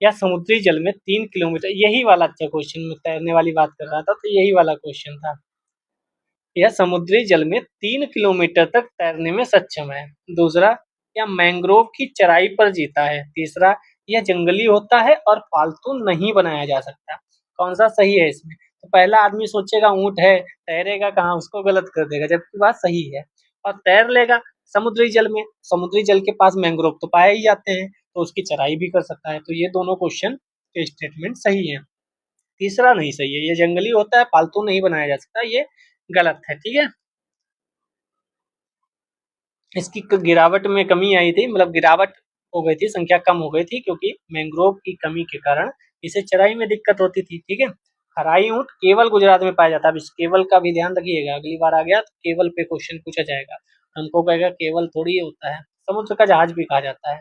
या समुद्री जल में 3 किलोमीटर, यही वाला अच्छा क्वेश्चन, में तैरने वाली बात कर रहा था तो यही वाला क्वेश्चन था। यह समुद्री जल में 3 किलोमीटर तक तैरने में सक्षम है। दूसरा, यह मैंग्रोव की चराई पर जीता है। तीसरा, यह जंगली होता है और पालतू नहीं बनाया जा सकता। कौन सा सही है इसमें? तो पहला आदमी सोचेगा ऊंट है, तैरेगा कहाँ, उसको गलत कर देगा, जबकि बात सही है। और तैर लेगा समुद्री जल में, समुद्री जल के पास मैंग्रोव तो पाए ही जाते हैं, तो उसकी चराई भी कर सकता है। तो ये दोनों क्वेश्चन के स्टेटमेंट सही है। तीसरा नहीं सही है, ये जंगली होता है पालतू नहीं बनाया जा सकता, ये गलत है। ठीक है, इसकी गिरावट में कमी आई थी, मतलब गिरावट हो गई थी, संख्या कम हो गई थी क्योंकि मैंग्रोव की कमी के कारण इसे चराई में दिक्कत होती थी। ठीक है, हराई ऊंट केवल गुजरात में पाया जाता है। अब इस केवल का भी ध्यान रखिएगा, अगली बार आ गया तो केवल पे क्वेश्चन पूछा जाएगा, हमको कहेगा केवल थोड़ी होता है, समुद्र का जहाज भी कहा जाता है।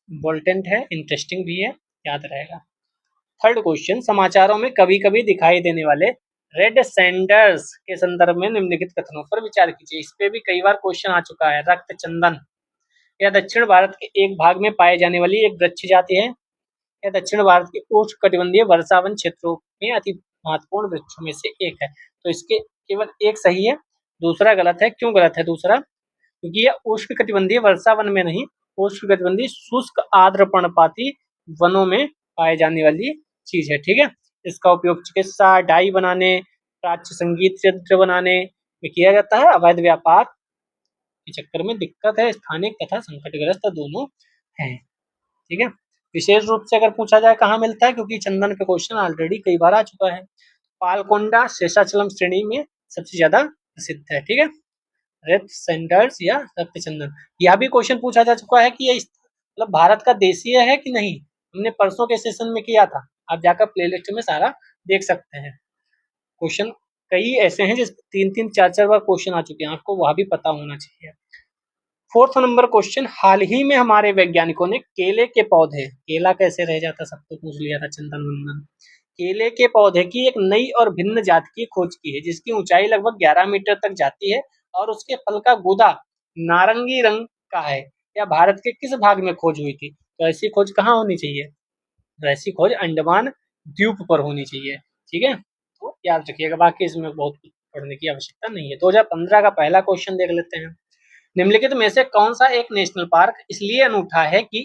इम्पोर्टेंट है, इंटरेस्टिंग भी है, याद रहेगा। थर्ड क्वेश्चन, समाचारों में कभी कभी दिखाई देने वाले रेड सैंडर्स के संदर्भ में निम्नलिखित कथनों पर विचार कीजिए। इस पे भी कई बार क्वेश्चन आ चुका है। रक्त चंदन, यह दक्षिण भारत के एक भाग में पाए जाने वाली एक वृक्ष जाति है। यह दक्षिण भारत के उष्णकटिबंधीय वर्षावन क्षेत्रों में अति महत्वपूर्ण वृक्षों में से एक है। तो इसके केवल एक सही है, दूसरा गलत है। क्यों गलत है दूसरा? क्योंकि यह उष्णकटिबंधीय वर्षावन में नहीं, उष्णकटिबंधीय शुष्क आर्द्र पर्णपाती वनों में पाए जाने वाली चीज है। ठीक है, इसका उपयोग चिकित्सा, डाई बनाने, प्राच्य संगीत यंत्र बनाने में किया जाता है। अवैध व्यापार के चक्कर में दिक्कत है, स्थानिक तथा संकटग्रस्त दोनों हैं। ठीक है, विशेष रूप से अगर पूछा जाए कहाँ मिलता है, क्योंकि चंदन पे क्वेश्चन ऑलरेडी कई बार आ चुका है। पालकोंडा शेषाचलम श्रेणी में सबसे ज्यादा प्रसिद्ध है। ठीक है, रेड सैंडर्स या रक्तचंदन, यह भी क्वेश्चन पूछा जा चुका है कि ये मतलब भारत का देशीय है कि नहीं, हमने परसों के सेशन में किया था, आप जाकर प्लेलिस्ट में सारा देख सकते हैं। क्वेश्चन कई ऐसे हैं जिस 3-3 4-4 बार क्वेश्चन आ चुके हैं, आपको वह भी पता होना चाहिए। फोर्थ नंबर क्वेश्चन, हाल ही में हमारे वैज्ञानिकों ने केले के पौधे, केला कैसे रह जाता सबको पूछ लिया था चंदन वंदन, केले के पौधे की एक नई और भिन्न जाति की खोज की है जिसकी ऊंचाई लगभग 11 मीटर तक जाती है और उसके फल का गूदा नारंगी रंग का है। यह भारत के किस भाग में खोज हुई थी? तो ऐसी खोज कहाँ होनी चाहिए? तो ऐसी खोज अंडमान द्वीप पर होनी चाहिए। ठीक है, तो याद रखिएगा, बाकी इसमें बहुत कुछ पढ़ने की आवश्यकता नहीं है। 2015 का पहला क्वेश्चन देख लेते हैं। निम्नलिखित में से कौन सा एक नेशनल पार्क इसलिए अनूठा है कि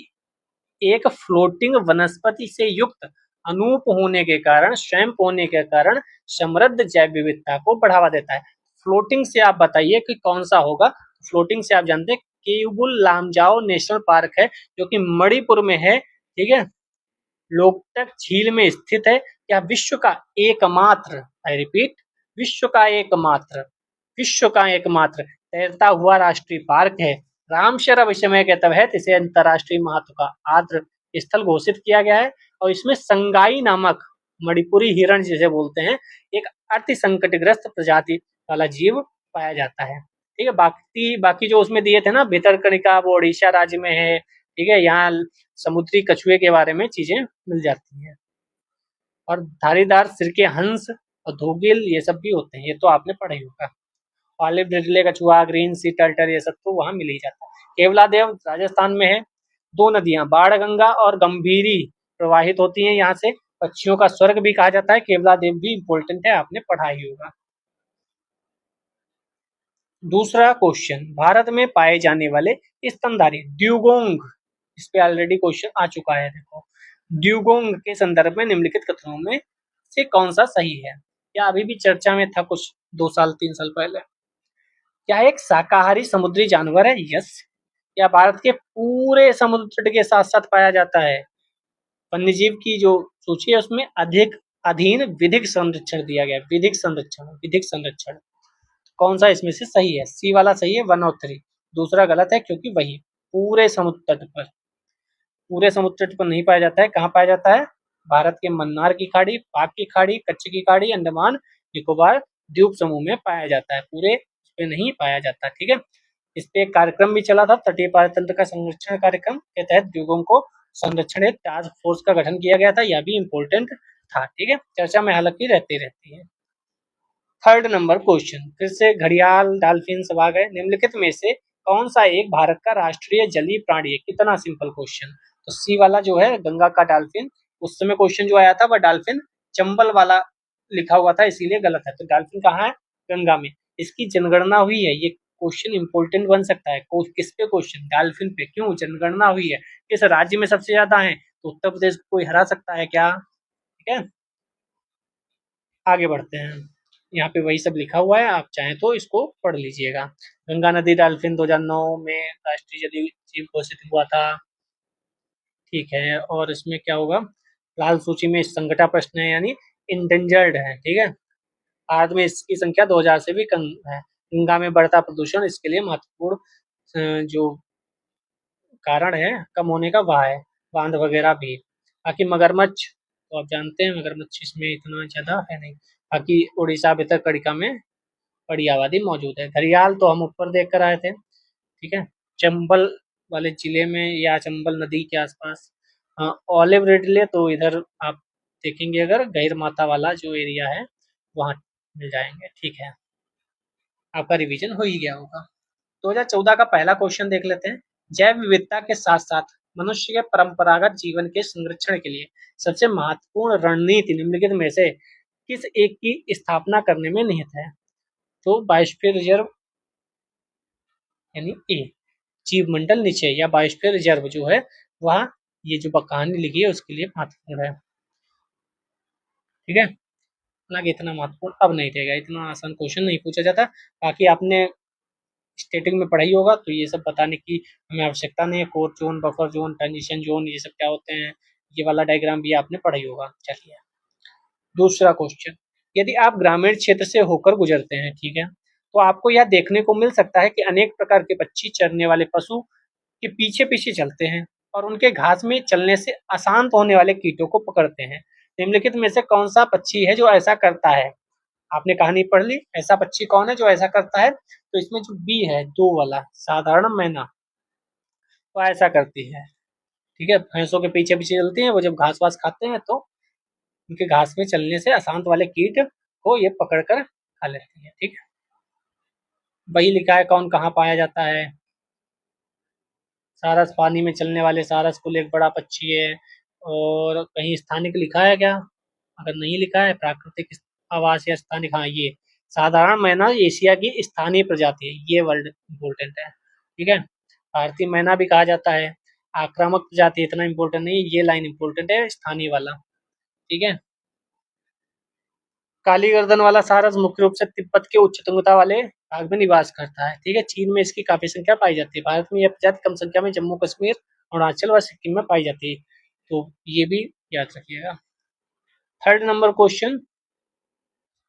एक फ्लोटिंग वनस्पति से युक्त अनूप होने के कारण, स्वयं होने के कारण समृद्ध जैव विविधता को बढ़ावा देता है। फ्लोटिंग से आप बताइए कि कौन सा होगा? फ्लोटिंग से आप जानते हैं केबुल लामजाओ नेशनल पार्क है जो कि मणिपुर में है। ठीक है। लोकटक झील में स्थित है। यह विश्व का एकमात्र, आई रिपीट, विश्व का एकमात्र, विश्व का एकमात्र तैरता हुआ राष्ट्रीय पार्क है। रामसर विषय के तहत इसे अंतरराष्ट्रीय महत्व का आर्द्र स्थल घोषित किया गया है और इसमें संगाई नामक मणिपुरी हिरण जिसे बोलते हैं, एक अति संकटग्रस्त प्रजाति वाला जीव पाया जाता है। ठीक है, बाकी बाकी जो उसमें दिए थे ना, भितरकनिका, वो उड़ीसा राज्य में है। ठीक है, यहाँ समुद्री कछुए के बारे में चीजें मिल जाती हैं। और धारीदार सिर के हंस और धोगिल ये सब भी होते हैं, ये तो आपने पढ़ा ही होगा। ऑलिव रिडले कछुआ, ग्रीन सी टर्टल, ये सब तो वहाँ मिल ही जाता है। केवलादेव राजस्थान में है। दो नदियां बाणगंगा और गंभीरी प्रवाहित होती हैं यहाँ से। पक्षियों का स्वर्ग भी कहा जाता है। केवलादेव भी इम्पोर्टेंट है, आपने पढ़ा ही होगा। दूसरा क्वेश्चन, भारत में पाए जाने वाले स्तनधारी ड्यूगोंग, इस पे ऑलरेडी क्वेश्चन आ चुका है। देखो, ड्यूगोंग के संदर्भ में निम्नलिखित कथनों में से कौन सा सही है? या अभी भी चर्चा में था कुछ 2 साल 3 साल पहले। क्या एक शाकाहारी समुद्री जानवर है? यस। या भारत के पूरे समुद्र तट के साथ साथ पाया जाता है? वन्यजीव की जो सूची है उसमें अधिक अधीन विधिक संरक्षण दिया गया है। विधिक संरक्षण, विधिक संरक्षण कौन सा इसमें से सही है? सी वाला सही है, 1 और 3। दूसरा गलत है क्योंकि वही पूरे समुद्र तट पर, पूरे समुद्र तट पर नहीं पाया जाता है। कहाँ पाया जाता है? भारत के मन्नार की खाड़ी, पाक की खाड़ी, कच्छ की खाड़ी, अंडमान निकोबार द्वीप समूह में पाया जाता है, पूरे उस पे नहीं पाया जाता। ठीक है, इस पे एक कार्यक्रम भी चला था, तटीय पारतंत्र का संरक्षण कार्यक्रम के तहत द्वीपों को संरक्षण हेतु टास्क फोर्स का गठन किया गया था। यह भी इम्पोर्टेंट था। ठीक है, चर्चा में हालांकि रहती रहती है। थर्ड नंबर क्वेश्चन, फिर से घड़ियाल डॉल्फिन सब आ गए। निम्नलिखित में से कौन सा एक भारत का राष्ट्रीय जलीय प्राणी है? कितना सिंपल क्वेश्चन। तो सी वाला जो है गंगा का डॉल्फिन, उस समय क्वेश्चन जो आया था वह डॉल्फिन चंबल वाला लिखा हुआ था, इसीलिए गलत है। तो डॉल्फिन कहाँ है? गंगा में। इसकी जनगणना हुई है, ये क्वेश्चन इंपोर्टेंट बन सकता है। किस पे क्वेश्चन? डॉल्फिन पे। क्यों? जनगणना हुई है, किस राज्य में सबसे ज्यादा है, तो उत्तर प्रदेश कोई हरा सकता है क्या? ठीक है, आगे बढ़ते हैं। यहाँ पे वही सब लिखा हुआ है, आप चाहें तो इसको पढ़ लीजिएगा। गंगा नदी डॉल्फिन 2009 में राष्ट्रीय जलीय जीव घोषित हुआ था। ठीक है, और इसमें क्या होगा? लाल सूची में संकटा प्रश्न है, यानी इंडेंजर्ड है। ठीक है, भारत में इसकी संख्या 2000 से भी कम है। गंगा में बढ़ता प्रदूषण इसके लिए महत्वपूर्ण जो कारण है कम होने का वह है, बांध वगैरह भी। बाकी मगरमच्छ तो आप जानते हैं, मगरमच्छ इसमें इतना ज्यादा है नहीं। बाकी उड़ीसा भितरकनिका में बड़ी आबादी मौजूद है। घड़ियाल तो हम ऊपर देख कर आए थे। ठीक है, चंबल वाले जिले में या चंबल नदी के आसपास। हाँ, ऑलिव रिडले तो इधर आप देखेंगे अगर गहिर माथा वाला जो एरिया है वहाँ मिल जाएंगे। ठीक है, आपका रिवीजन हो ही गया होगा। 2014 का पहला क्वेश्चन देख लेते हैं। जैव विविधता के साथ साथ मनुष्य के परंपरागत जीवन के संरक्षण के लिए सबसे महत्वपूर्ण रणनीति निम्नलिखित में से किस एक की स्थापना करने में निहित है? तो बायोस्फीयर रिजर्व यानी ए, जीव मंडल निश्चय या बायोस्फीयर रिजर्व जो है वह, ये जो कहानी लिखी है उसके लिए महत्वपूर्ण है। ठीक है, हालांकि इतना महत्वपूर्ण अब नहीं रहेगा, इतना आसान क्वेश्चन नहीं पूछा जाता। बाकी आपने स्टेटिंग में पढ़ाई होगा तो ये सब बताने की हमें आवश्यकता नहीं है। Core zone, buffer zone, transition zone, ये सब क्या होते हैं, ये वाला डायग्राम भी आपने पढ़ाई होगा। चलिए, दूसरा क्वेश्चन, यदि आप ग्रामीण क्षेत्र से होकर गुजरते हैं, ठीक है, तो आपको यह देखने को मिल सकता है कि अनेक प्रकार के पक्षी चरने वाले पशु के पीछे पीछे चलते हैं और उनके घास में चलने से अशांत होने वाले कीटों को पकड़ते हैं। निम्नलिखित में से कौन सा पक्षी है जो ऐसा करता है? आपने कहानी पढ़ ली, ऐसा पक्षी कौन है जो ऐसा करता है? तो इसमें जो बी है, दो वाला साधारण मैना, वो ऐसा करती है। ठीक है, भैंसों के पीछे पीछे चलती हैं, वो जब घास वास खाते हैं तो उनके घास में चलने से अशांत वाले कीट को ये पकड़ कर खा लेती है। ठीक है, वही लिखा है कौन कहाँ पाया जाता है। सारस, पानी में चलने वाले सारस कुल एक बड़ा पक्षी है। और कहीं स्थानिक लिखा है क्या? अगर नहीं लिखा है, प्राकृतिक आवास या स्थानिक, हाँ ये साधारण मैना एशिया की स्थानीय प्रजाति है, ये वर्ड इम्पोर्टेंट है। ठीक है, भारतीय मैना भी कहा जाता है। आक्रामक प्रजाति इतना इम्पोर्टेंट नहीं है, ये लाइन इम्पोर्टेंट है, स्थानीय वाला। ठीक है, काली गर्दन वाला सारस मुख्य रूप से तिब्बत के उच्च तुंगता वाले भाग में निवास करता है। ठीक है, चीन में इसकी काफी संख्या पाई जाती है। भारत में यह प्रजाति कम संख्या में जम्मू कश्मीर, अरुणाचल व सिक्किम में पाई जाती है। तो ये भी याद रखिएगा। Third number question,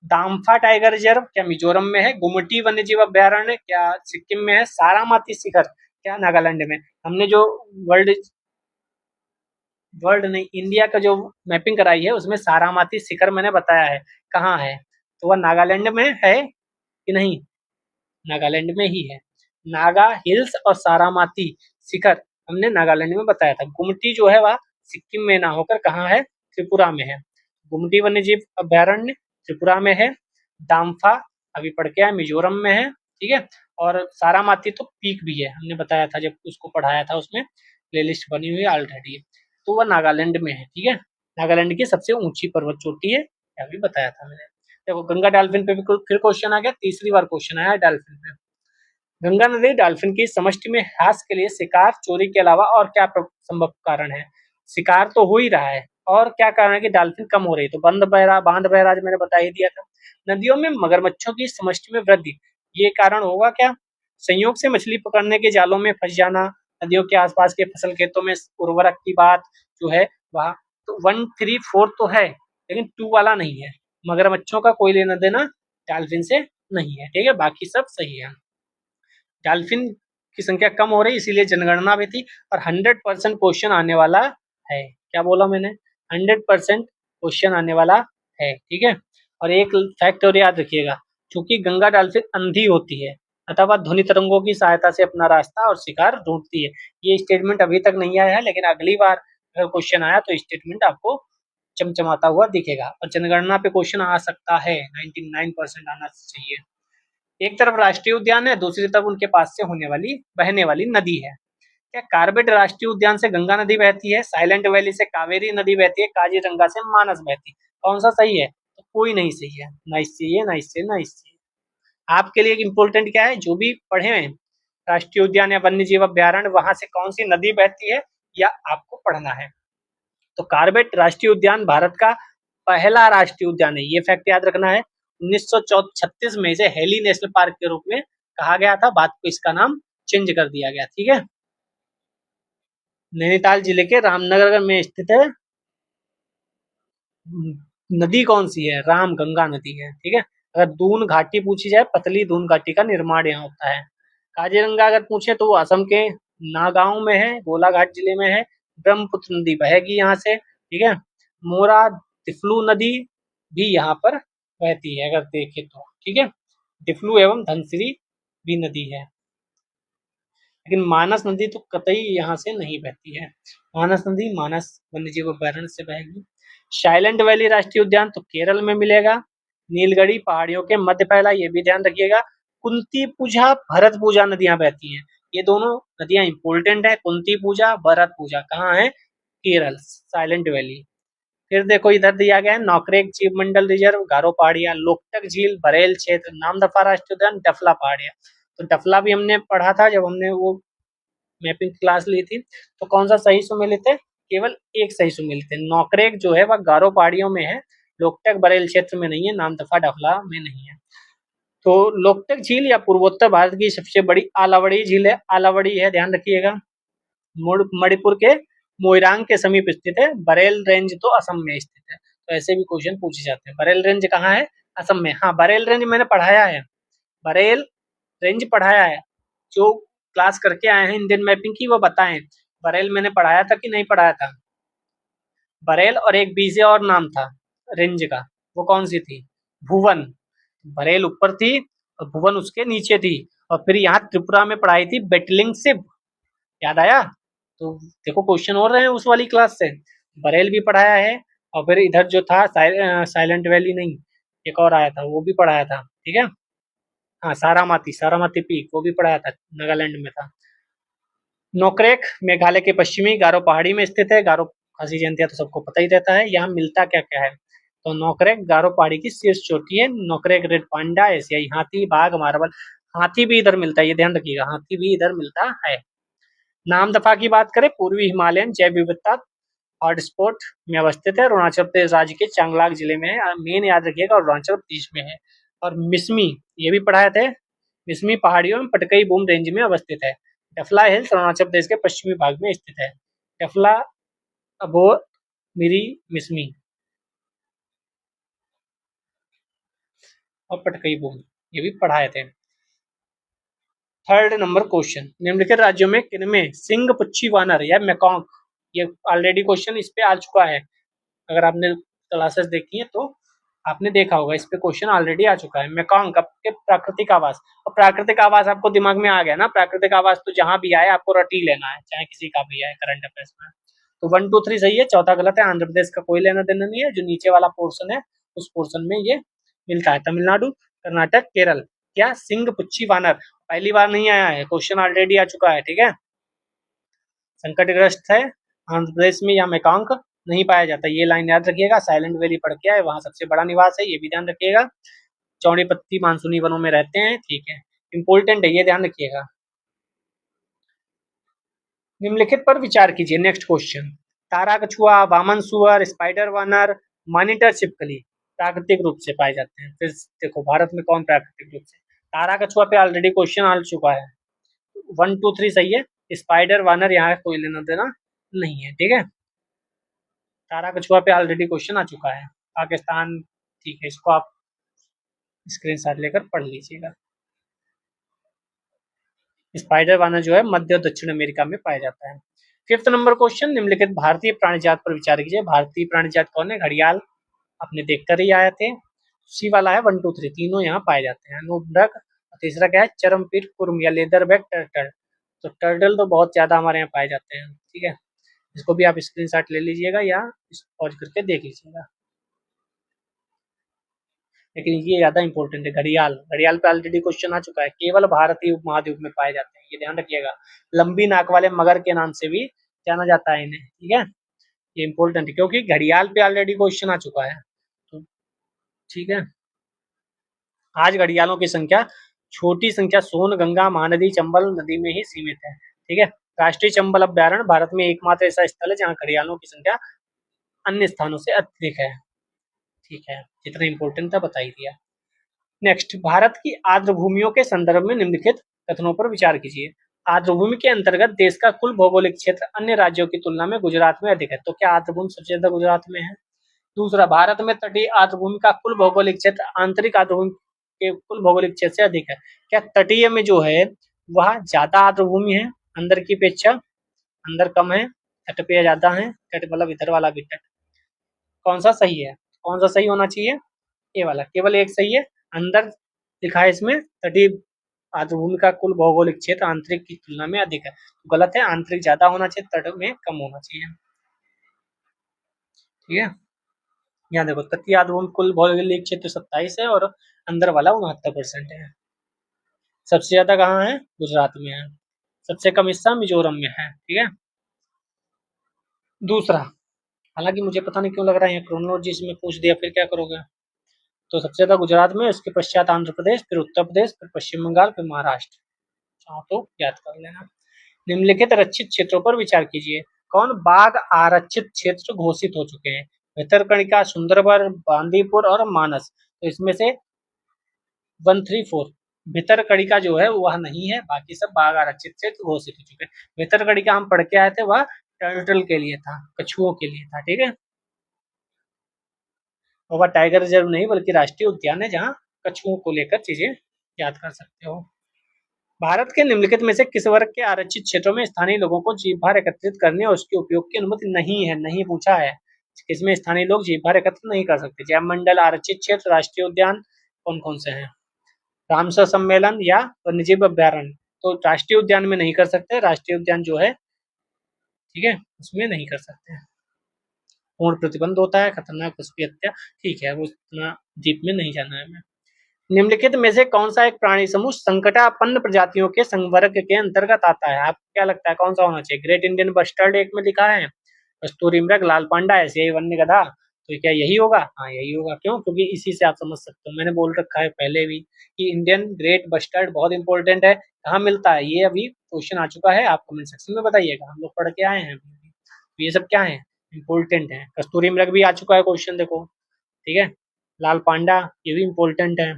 Dampa tiger reserve क्या मिजोरम में है? गुमटी वन्यजीव अभयारण्य क्या सिक्किम में है? सारामाती शिखर क्या नागालैंड में? हमने जो वर्ल्ड वर्ल्ड नहीं, इंडिया का जो मैपिंग कराई है उसमें सारामाती शिखर मैंने बताया है कहाँ है, तो वह नागालैंड में है कि नहीं? नागालैंड में ही है। नागा हिल्स और सारामाती शिखर हमने नागालैंड में बताया था। गुमटी जो है वह सिक्किम में ना होकर कहाँ है? त्रिपुरा में है। गुमटी वन्यजीव अभयारण्य त्रिपुरा में है। दाम्फा अभी पढ़ के आए मिजोरम में है, ठीक है। और सारामाती तो पीक भी है, हमने बताया था जब उसको पढ़ाया था, उसमें प्लेलिस्ट बनी हुई है ऑलरेडी, तो वह नागालैंड में है, ठीक है। नागालैंड की सबसे ऊंची पर्वत चोटी है, अभी बताया था मैंने। देखो गंगा डॉल्फिन पे भी फिर क्वेश्चन आ गया, तीसरी बार क्वेश्चन आया डॉल्फिन पे। गंगा नदी डॉल्फिन की समष्टि में ह्रास के लिए शिकार चोरी के अलावा और क्या संभव कारण है? शिकार तो हो ही रहा है, और क्या कारण है कि डॉल्फिन कम हो रही है? तो बांध बहराज मैंने बता ही दिया था। नदियों में मगरमच्छों की समष्टि में वृद्धि, ये कारण होगा क्या? संयोग से मछली पकड़ने के जालों में फंस जाना, नदियों के आसपास के फसल खेतों में उर्वरक की बात जो है वह, तो 1, 3, 4 तो है, लेकिन 2 वाला नहीं है। मगरमच्छों का कोई लेना देना डॉल्फिन से नहीं है, ठीक है, बाकी सब सही है। डॉल्फिन की संख्या कम हो रही इसीलिए जनगणना भी थी, और 100% क्वेश्चन आने वाला है। क्या बोला मैंने? 100% क्वेश्चन आने वाला है, ठीक है। और एक फैक्ट और याद रखिएगा, क्योंकि गंगा डॉल्फिन अंधी होती है अथवा वह ध्वनि तरंगों की सहायता से अपना रास्ता और शिकार ढूंढती है। ये स्टेटमेंट अभी तक नहीं आया है, लेकिन अगली बार अगर क्वेश्चन आया तो स्टेटमेंट आपको चमचमाता हुआ दिखेगा, और जनगणना पे क्वेश्चन आ सकता है, 99% आना चाहिए। एक तरफ राष्ट्रीय उद्यान है, दूसरी तरफ उनके पास से बहने वाली नदी है। क्या कार्बेट राष्ट्रीय उद्यान से गंगा नदी बहती है? साइलेंट वैली से कावेरी नदी बहती है? काजीरंगा से मानस बहती है? कौन सा सही है? तो कोई नहीं सही है, ना इससे ये ना इससे ना इससे। आपके लिए इम्पोर्टेंट क्या है, जो भी पढ़े हैं राष्ट्रीय उद्यान या वन्य जीव अभ्यारण्य, वहां से कौन सी नदी बहती है या आपको पढ़ना है। तो कार्बेट राष्ट्रीय उद्यान भारत का पहला राष्ट्रीय उद्यान है, ये फैक्ट याद रखना है। 1936 में इसे हेली नेशनल पार्क के रूप में कहा गया था, बाद को इसका नाम चेंज कर दिया गया, ठीक है। नैनीताल जिले के रामनगर में स्थित है। नदी कौन सी है? राम गंगा नदी है, ठीक है। अगर दून घाटी पूछी जाए, पतली दून घाटी का निर्माण यहाँ होता है। काजीरंगा अगर पूछे तो वो असम के नागांव में है, गोलाघाट जिले में है। ब्रह्मपुत्र नदी बहेगी यहाँ से, ठीक है। मोरा तिफलू नदी भी यहाँ पर बहती है अगर देखे तो, ठीक है। तिफलू एवं धनसिरी भी नदी है, लेकिन मानस नदी तो कतई यहाँ से नहीं बहती है। मानस नदी मानस वन्यजीव अभयारण्य से बहेगी। साइलेंट वैली राष्ट्रीय उद्यान तो केरल में मिलेगा। नीलगढ़ी पहाड़ियों के मध्य फैला, ये भी ध्यान रखिएगा। कुंती पूजा भरत पूजा नदियां बहती हैं, ये दोनों नदियां इंपॉर्टेंट है। कुंती पूजा भरत पूजा कहाँ है? Kerala, silent valley. फिर देखो इधर दिया गया है नौकरेक जीव मंडल रिजर्व, गारो पहाड़ियां, लोकटक झील, बरेल क्षेत्र, नामदफा राष्ट्रीय उद्यान, डफला पहाड़ियां। तो डफला भी हमने पढ़ा था जब हमने वो मैपिंग क्लास ली थी। तो कौन सा सही सुमेलित है? केवल एक सही सुमेलित है। नौकरेक जो है वह गारो पहाड़ियों में है, लोकटक बरेल क्षेत्र में नहीं है, नामदफा डफला में नहीं है। तो लोकटक झील या पूर्वोत्तर भारत की सबसे बड़ी आलावड़ी झील है, आलावड़ी है, ध्यान रखिएगा। मणिपुर के मोइरांग के समीप स्थित है। बरेल रेंज तो असम में स्थित है। तो ऐसे भी क्वेश्चन पूछे जाते हैं। बरेल रेंज कहाँ है? असम में। हाँ, बरेल रेंज मैंने पढ़ाया है, बरेल रेंज पढ़ाया है। जो क्लास करके आए हैं इंडियन मैपिंग की वो बताएं, बरेल मैंने पढ़ाया था कि नहीं पढ़ाया था? बरेल और एक बीजे और नाम था रेंज का, वो कौन सी थी? भुवन। बरेल ऊपर थी और भुवन उसके नीचे थी। और फिर यहाँ त्रिपुरा में पढ़ाई थी बेटलिंग सिप, याद आया? तो देखो क्वेश्चन हो रहे हैं उस वाली क्लास से। बरेल भी पढ़ाया है, और फिर इधर जो था साइलेंट वैली नहीं, एक और आया था वो भी पढ़ाया था, ठीक है। हाँ, सारामाती पीक वो भी पढ़ाया था, नागालैंड में था। नोकरेक मेघालय के पश्चिमी गारो पहाड़ी में स्थित है। गारो खासी जयंतिया तो सबको पता ही रहता है। यहाँ मिलता क्या क्या है? तो नोकरेक गारो पहाड़ी की शीर्ष चोटी है। नोकरेक रेड पांडा, एशियाई हाथी, बाघ, मार्बल हाथी भी इधर मिलता है, ये ध्यान रखिएगा, हाथी भी इधर मिलता है। नामदफा की बात करें, पूर्वी हिमालयन जैव विविधता हॉटस्पॉट में अवस्थित है। अरुणाचल प्रदेश राज्य के चांगलांग जिले में है, मेन याद रखिएगा अरुणाचल प्रदेश में है। और मिसमी, ये भी पढ़ाए थे, मिसमी पहाड़ियों में पटकई बूम रेंज में अवस्थित है। डफला हिल्स अरुणाचल प्रदेश के पश्चिमी भाग में स्थित है। डफला अबो मेरी मिसमी और पटकई बूंद, ये भी पढ़ाए थे। थर्ड नंबर क्वेश्चन, निम्नलिखित राज्यों में किनमें सिंह पुच्छी वानर या मैकॉन्ग, ये ऑलरेडी क्वेश्चन इस पे आ चुका है, अगर आपने क्लासेस देखी है तो आपने देखा होगा, इस पे क्वेश्चन ऑलरेडी आ चुका है। मैकॉन्ग के प्राकृतिक आवास, और प्राकृतिक आवास आपको दिमाग में आ गया ना, प्राकृतिक आवास तो जहां भी आए आपको रट ही लेना है, चाहे किसी का भी आए करंट अफेयर्स में। तो 1 2 3 सही है, चौथा गलत है। आंध्र प्रदेश का कोई लेना देना नहीं है, जो नीचे वाला पोर्शन है उस पोर्शन में ये मिलता है। तमिलनाडु, कर्नाटक, केरल। क्या सिंह पुच्छी वानर पहली बार नहीं आया है, क्वेश्चन ऑलरेडी आ चुका है, ठीक है। संकटग्रस्त है आंध्र प्रदेश में या मैकांक नहीं पाया जाता, ये लाइन याद रखिएगा। साइलेंट वैली पड़ के आए, वहां सबसे बड़ा निवास है, ये भी ध्यान रखिएगा। चौड़ी पत्ती मानसूनी वनों में रहते हैं, ठीक है, इंपोर्टेंट है, ये ध्यान रखिएगा। निम्नलिखित पर विचार कीजिए, नेक्स्ट क्वेश्चन। तारा कछुआ, वामन सुअर, स्पाइडर वानर, मॉनिटर छिपकली प्राकृतिक रूप से पाए जाते हैं। फिर देखो भारत में कौन प्राकृतिक रूप से, तारा कछुआ पे ऑलरेडी क्वेश्चन आ चुका है, 1 2 3 सही है। स्पाइडर वानर यहाँ कोई लेना देना नहीं है, ठीक है। तारा कछुआ पे ऑलरेडी क्वेश्चन आ चुका है, पाकिस्तान, ठीक है, इसको आप स्क्रीनशॉट लेकर पढ़ लीजिएगा। स्पाइडर वानर जो है मध्य और दक्षिण अमेरिका में पाया जाता है। फिफ्थ नंबर क्वेश्चन, निम्नलिखित भारतीय प्राणी जात पर विचार कीजिए। भारतीय प्राणी जात कौन है, घड़ियाल, आपने देखकर ही आए थे। सी वाला है 1 2 3, तीनों यहाँ पाए जाते हैं। नुब्रक, तीसरा क्या है, चरमपीठ कुर्म या लेदर बैक टर्टल, तो टर्टल तो बहुत ज्यादा हमारे यहाँ पाए जाते हैं, ठीक है। इसको भी आप स्क्रीनशॉट ले लीजिएगा या पॉज करके देख लीजिएगा। लेकिन ये ज्यादा इंपॉर्टेंट है, घड़ियाल, घड़ियाल पे ऑलरेडी क्वेश्चन आ चुका है, केवल भारतीय उपमहाद्वीप में पाए जाते हैं, ये ध्यान रखिएगा। लंबी नाक वाले मगर के नाम से भी जाना जाता है इन्हें, ठीक है। ये इंपॉर्टेंट है क्योंकि घड़ियाल पे ऑलरेडी क्वेश्चन आ चुका है, तो ठीक है। आज घड़ियालों की संख्या, छोटी संख्या सोन गंगा महानदी चंबल नदी में ही सीमित है, ठीक है। राष्ट्रीय चंबल अभ्यारण्य भारत में एकमात्र ऐसा स्थल है जहाँ घड़ियालों की संख्या अन्य स्थानों से अधिक है, ठीक है। जितना इंपॉर्टेंट था बता ही दिया। नेक्स्ट, भारत की आर्द्र भूमियों के संदर्भ में निम्नलिखित कथनों पर विचार कीजिए। आर्द्र भूमि के अंतर्गत देश का कुल भौगोलिक क्षेत्र अन्य राज्यों की तुलना में गुजरात में अधिक है, तो क्या आर्द्र भूमि सबसे ज्यादा गुजरात में है। दूसरा, भारत में तटीय आर्द्र भूमि का कुल भौगोलिक क्षेत्र आंतरिक आर्द्र भूमि के कुल भौगोलिक क्षेत्र से अधिक है, क्या तटीय में जो है वह ज्यादा आर्द्र भूमि है अंदर की अपेक्षा, अंदर कम है, तट पे ज्यादा है, तट मतलब इधर वाला भी तट, कौन सा सही है, कौन सा सही होना चाहिए, ये वाला, केवल एक सही है। अंदर लिखा है इसमें तटीय आर्द्र भूमि का कुल भौगोलिक क्षेत्र आंतरिक की तुलना में अधिक है, तो गलत है, आंतरिक ज्यादा होना चाहिए, तट में कम होना चाहिए, ठीक है। यहाँ देखो, तटीय आर्द्र भूमि कुल भौगोलिक क्षेत्र 27 है और अंदर वाला 69% है। सबसे ज्यादा कहाँ है, गुजरात में है। सबसे कम हिस्सा मिजोरम में है, ठीक है। दूसरा, हालांकि मुझे पता नहीं क्यों लग रहा है यहाँ क्रोनोलॉजी इसमें पूछ दिया, फिर क्या करोगे। तो सबसे ज्यादा गुजरात में, उसके पश्चात आंध्र प्रदेश, फिर उत्तर प्रदेश, फिर पश्चिम बंगाल, फिर महाराष्ट्र, चाहो तो याद कर लेना। निम्नलिखित रक्षित क्षेत्रों पर विचार कीजिए। कौन बाघ आरक्षित क्षेत्र घोषित हो चुके हैं, भितरकणिका, सुंदरबन, बांदीपुर और मानस, तो इसमें से 1 3 4, भितरकणिका जो है वह नहीं है, बाकी सब बाघ आरक्षित क्षेत्र घोषित हो चुके हैं। भितरकणिका हम पढ़ के आए थे, वह टर्टल के लिए था, कछुओं के लिए था, ठीक है। और वह टाइगर रिजर्व नहीं बल्कि राष्ट्रीय उद्यान है, जहाँ कछुओं को लेकर चीजें याद कर सकते हो। भारत के निम्नलिखित में से किस वर्ग के आरक्षित क्षेत्रों में स्थानीय लोगों को जीव भार एकत्रित करने और उसके उपयोग की अनुमति नहीं है, नहीं पूछा है, किसमें स्थानीय लोग जीव भार एकत्र नहीं कर सकते। जैव मंडल, आरक्षित क्षेत्र, राष्ट्रीय उद्यान, कौन कौन से हैं, रामसर सम्मेलन या वन्यजीव अभ्यारण्य, तो राष्ट्रीय उद्यान में नहीं कर सकते, राष्ट्रीय उद्यान जो है, ठीक है, उसमें नहीं कर सकते, पूर्ण प्रतिबंध होता है, खतरनाक पशु की हत्या, ठीक है, वो इतना डीप में नहीं जाना है हमें। निम्नलिखित में से कौन सा एक प्राणी समूह संकटापन्न प्रजातियों के संवर्ग के अंतर्गत आता है, आपको क्या लगता है कौन सा होना चाहिए। ग्रेट इंडियन बस्टर्ड एक में लिखा है, कस्तूरी मृग, लाल पांडा, एशियाई वन्य गधा, तो क्या यही होगा, हाँ यही होगा। क्यों, क्योंकि इसी से आप समझ सकते हो, मैंने बोल रखा है पहले भी कि इंडियन ग्रेट बस्टर्ड बहुत इंपॉर्टेंट है, कहाँ मिलता है, ये अभी क्वेश्चन आ चुका है, आप कमेंट सेक्शन में बताइएगा, हम लोग पढ़ के आए हैं अभी। तो ये सब क्या है, इंपॉर्टेंट है। कस्तूरी मृग भी आ चुका है क्वेश्चन, देखो, ठीक है। लाल पांडा, ये भी इंपॉर्टेंट है,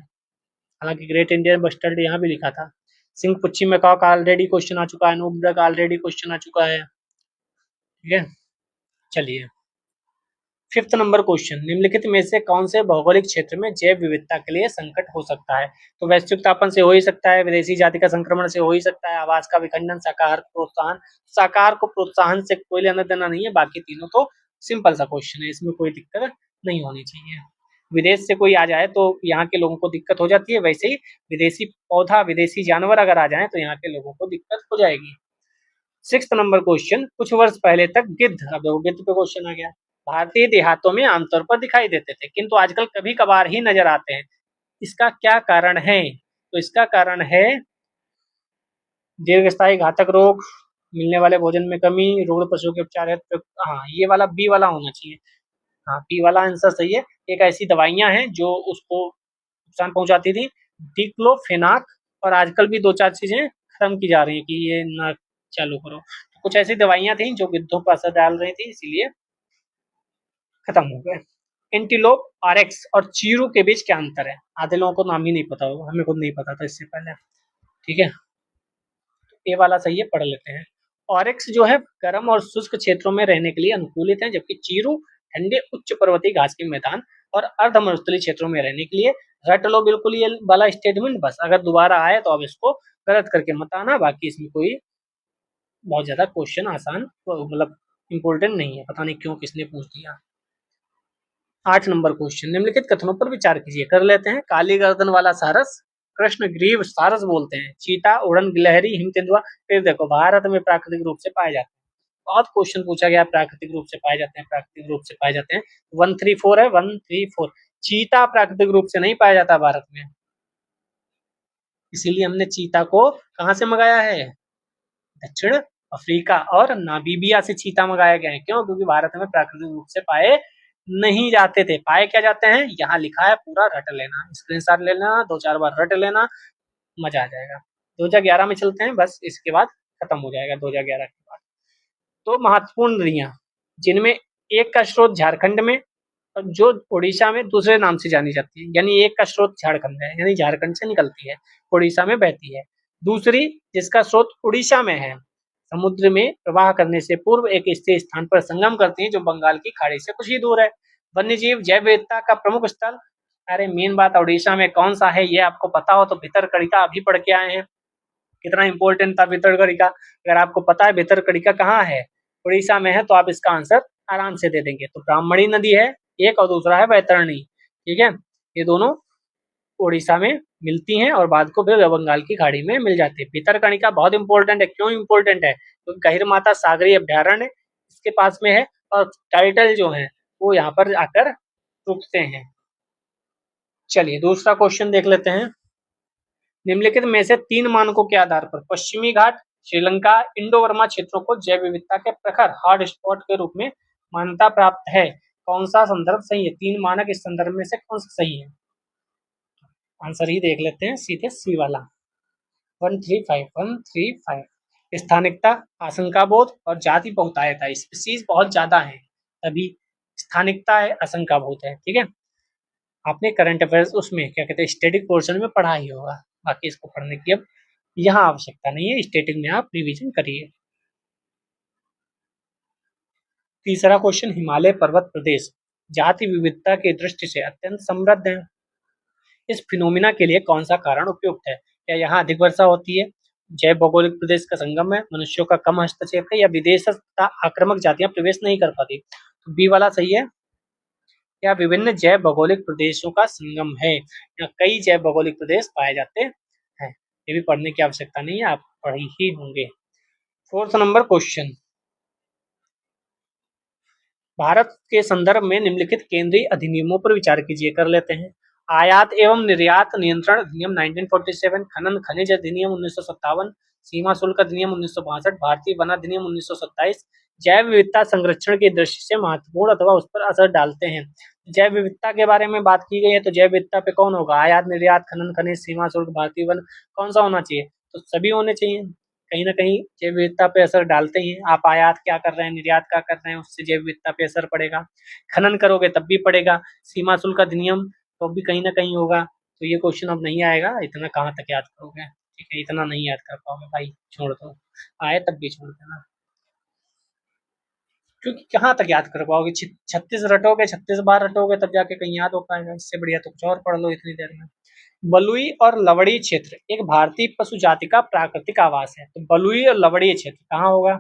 हालांकि ग्रेट इंडियन बस्टर्ड यहाँ भी लिखा था। सिंह पुच्छी मैकाक ऑलरेडी क्वेश्चन आ चुका है, नूबरग ऑलरेडी क्वेश्चन आ चुका है, ठीक है। चलिए, फिफ्थ नंबर क्वेश्चन, निम्नलिखित में से कौन से भौगोलिक क्षेत्र में जैव विविधता के लिए संकट हो सकता है? तो वैश्विक तापन से हो ही सकता है, विदेशी जाति का संक्रमण से हो ही सकता है, आवास का विखंडन, शाकाहार प्रोत्साहन। शाकाहार को प्रोत्साहन से कोई लेना देना नहीं है, बाकी तीनों तो सिंपल सा क्वेश्चन है, इसमें कोई दिक्कत नहीं होनी चाहिए। विदेश से कोई आ जाए तो यहाँ के लोगों को दिक्कत हो जाती है, वैसे ही विदेशी पौधा, विदेशी जानवर अगर आ जाए तो यहाँ के लोगों को दिक्कत हो जाएगी। सिक्स्थ नंबर क्वेश्चन, कुछ वर्ष पहले तक गिद्ध, अब गिद्ध पे क्वेश्चन आ गया, भारतीय देहातों में आमतौर पर दिखाई देते थे, किंतु आजकल कभी कभार ही नजर आते हैं। इसका क्या कारण है? तो इसका कारण है दीर्घस्थायी घातक रोग, मिलने वाले भोजन में कमी, रोग पशुओं के उपचार हेतु। हाँ, ये वाला बी वाला होना चाहिए। हाँ, बी वाला आंसर सही है। एक ऐसी दवाइयां हैं जो उसको नुकसान पहुंचाती थी, डिक्लोफेनाक, और आजकल भी दो चार चीजें खत्म की जा रही हैं कि ये ना चालू करो। तो कुछ ऐसी दवाइयां थी जो गिद्धों पर असर डाल रही थी, इसीलिए खत्म हो गए। एंटीलोप, आरएक्स और चीरू के बीच क्या अंतर है? आधे लोगों को नाम ही नहीं पता होगा, हमें खुद नहीं पता था इससे पहले। ठीक है, ये वाला सही है, पढ़ लेते हैं। ऑरिक्स जो है गर्म और शुष्क क्षेत्रों में रहने के लिए अनुकूलित है, जबकि चीरू ठंडे उच्च पर्वतीय घास के मैदान और अर्ध मरुस्थलीय क्षेत्रों में रहने के लिए। रट लो बिल्कुल ये वाला स्टेटमेंट, बस अगर दोबारा आए तो अब इसको गलत करके मत आना, बाकी इसमें कोई बहुत ज्यादा क्वेश्चन आसान मतलब इंपॉर्टेंट नहीं है, पता नहीं क्यों किसने पूछ दिया। 8 नंबर क्वेश्चन, निम्नलिखित कथनों पर विचार कीजिए, कर लेते हैं। काली गर्दन वाला सारस, कृष्ण ग्रीव सारस बोलते हैं, चीता, उड़न गिलहरी, हिम तेंदुआ। फिर देखो, भारत में प्राकृतिक रूप से पाए जाते हैं, बहुत क्वेश्चन पूछा गया, प्राकृतिक रूप से पाए जाते हैं, प्राकृतिक रूप से पाए जाते हैं। 134 है, 134। चीता प्राकृतिक रूप से नहीं पाया जाता भारत में, इसीलिए हमने चीता को कहाँ से मंगाया है? दक्षिण अफ्रीका और नामीबिया से चीता मंगाया गया है। क्यों? क्योंकि भारत में प्राकृतिक रूप से पाए नहीं जाते थे। पाए क्या जाते हैं? यहाँ लिखा है, पूरा रट लेना, स्क्रीनशॉट ले लेना, दो चार बार रट लेना, मजा आ जाएगा। 2011 में चलते हैं, बस इसके बाद खत्म हो जाएगा 2011 के बाद। तो महत्वपूर्ण नदियां, जिनमें एक का स्रोत झारखंड में और जो उड़ीसा में दूसरे नाम से जानी जाती है, यानी एक का स्रोत झारखंड है, यानी झारखंड से निकलती है, उड़ीसा में बहती है। दूसरी जिसका स्रोत उड़ीसा में है, समुद्र में प्रवाह करने से पूर्व एक स्थिर स्थान पर संगम करती है, जो बंगाल की खाड़ी से कुछ ही दूर है। वन्य जीव जैव विविधता का प्रमुख स्थल, अरे मेन बात, उड़ीसा में कौन सा है ये आपको पता हो तो भितरकनिका अभी पढ़ के आए हैं, कितना इंपॉर्टेंट था भितरकनिका। अगर आपको पता है भितरकनिका कहाँ है, उड़ीसा में है, तो आप इसका आंसर आराम से दे देंगे। तो ब्राह्मणी नदी है एक, और दूसरा है बैतरणी। ठीक है, ये दोनों उड़ीसा में मिलती हैं और बाद को फिर बंगाल की खाड़ी में मिल जाती है। भितरकनिका बहुत इंपॉर्टेंट है, क्यों इंपॉर्टेंट है? क्योंकि गहिर माता सागरीय अभ्यारण्य इसके पास में है, और टाइटल जो है वो यहाँ पर आकर रुकते हैं। चलिए दूसरा क्वेश्चन देख लेते हैं। निम्नलिखित में से 3 मानकों के आधार पर पश्चिमी घाट, श्रीलंका, इंडो वर्मा क्षेत्रों को जैव विविधता के प्रखर हॉट स्पॉट के रूप में मान्यता प्राप्त है। कौन सा संदर्भ सही है? 3 मानक इस संदर्भ में से कौन सा सही है? आंसर ही देख लेते हैं, सीधे सी वाला 135। स्थानिकता, आशंका बोध और जाति बहुतायता, स्पीसीज बहुत ज्यादा है तभी स्थानिकता है, आशंका बोध है। ठीक है, आपने करंट अफेयर्स उसमें क्या कहते हैं स्टैटिक पोर्शन में पढ़ा ही होगा, बाकी इसको पढ़ने की अब यहाँ आवश्यकता नहीं है, स्टैटिक में आप रिवीजन करिए। तीसरा क्वेश्चन, हिमालय पर्वत प्रदेश जाति विविधता की दृष्टि से अत्यंत समृद्ध है, इस फिनोमिना के लिए कौन सा कारण उपयुक्त है? क्या यहाँ अधिक वर्षा होती है, जैव भौगोलिक प्रदेश का संगम है, मनुष्यों का कम हस्तक्षेप है, या विदेश तथा आक्रामक जातियां प्रवेश नहीं कर पाती? तो बी वाला सही है। या विभिन्न जैव भौगोलिक प्रदेशों का संगम है, या कई जैव भौगोलिक प्रदेश पाए जाते हैं। ये भी पढ़ने की आवश्यकता नहीं है, आप पढ़ ही होंगे। फोर्थ नंबर क्वेश्चन, भारत के संदर्भ में निम्नलिखित केंद्रीय अधिनियमों पर विचार कीजिए, कर लेते हैं। आयात एवं निर्यात नियंत्रण अधिनियम 1947, खनन खनिज अधिनियम 1957, सीमा शुल्क अधिनियम 1962, भारतीय वन अधिनियम 1927 जैव विविधता संरक्षण की दृष्टि से महत्वपूर्ण अथवा उस पर असर डालते हैं। जैव विविधता के बारे में बात की गई है, तो जैव विविधता पे कौन होगा? आयात, निर्यात, खनन खनिज, सीमा शुल्क, भारतीय वन, कौन सा होना चाहिए? तो सभी होने चाहिए, कहीं ना कहीं जैव विविधता पे असर डालते ही हैं। आप आयात क्या कर रहे हैं, निर्यात क्या कर रहे हैं, उससे जैव विविधता पे असर पड़ेगा। खनन करोगे तब भी पड़ेगा। सीमा शुल्क अधिनियम तो भी कहीं ना कहीं होगा। तो ये क्वेश्चन अब नहीं आएगा, इतना कहाँ तक याद करोगे? ठीक है, इतना नहीं याद कर पाओगे भाई, छोड़ दो, आए तब भी छोड़ देना। क्योंकि कहाँ तक याद कर पाओगे, 36 रटोगे, 36 बार रटोगे तब जाके कहीं याद हो पाएगा। इससे बढ़िया तो कुछ और पढ़ लो इतनी देर में। बलुई और लवणीय क्षेत्र एक भारतीय पशु जाति का प्राकृतिक आवास है। तो बलुई और लवणीय क्षेत्र कहाँ होगा?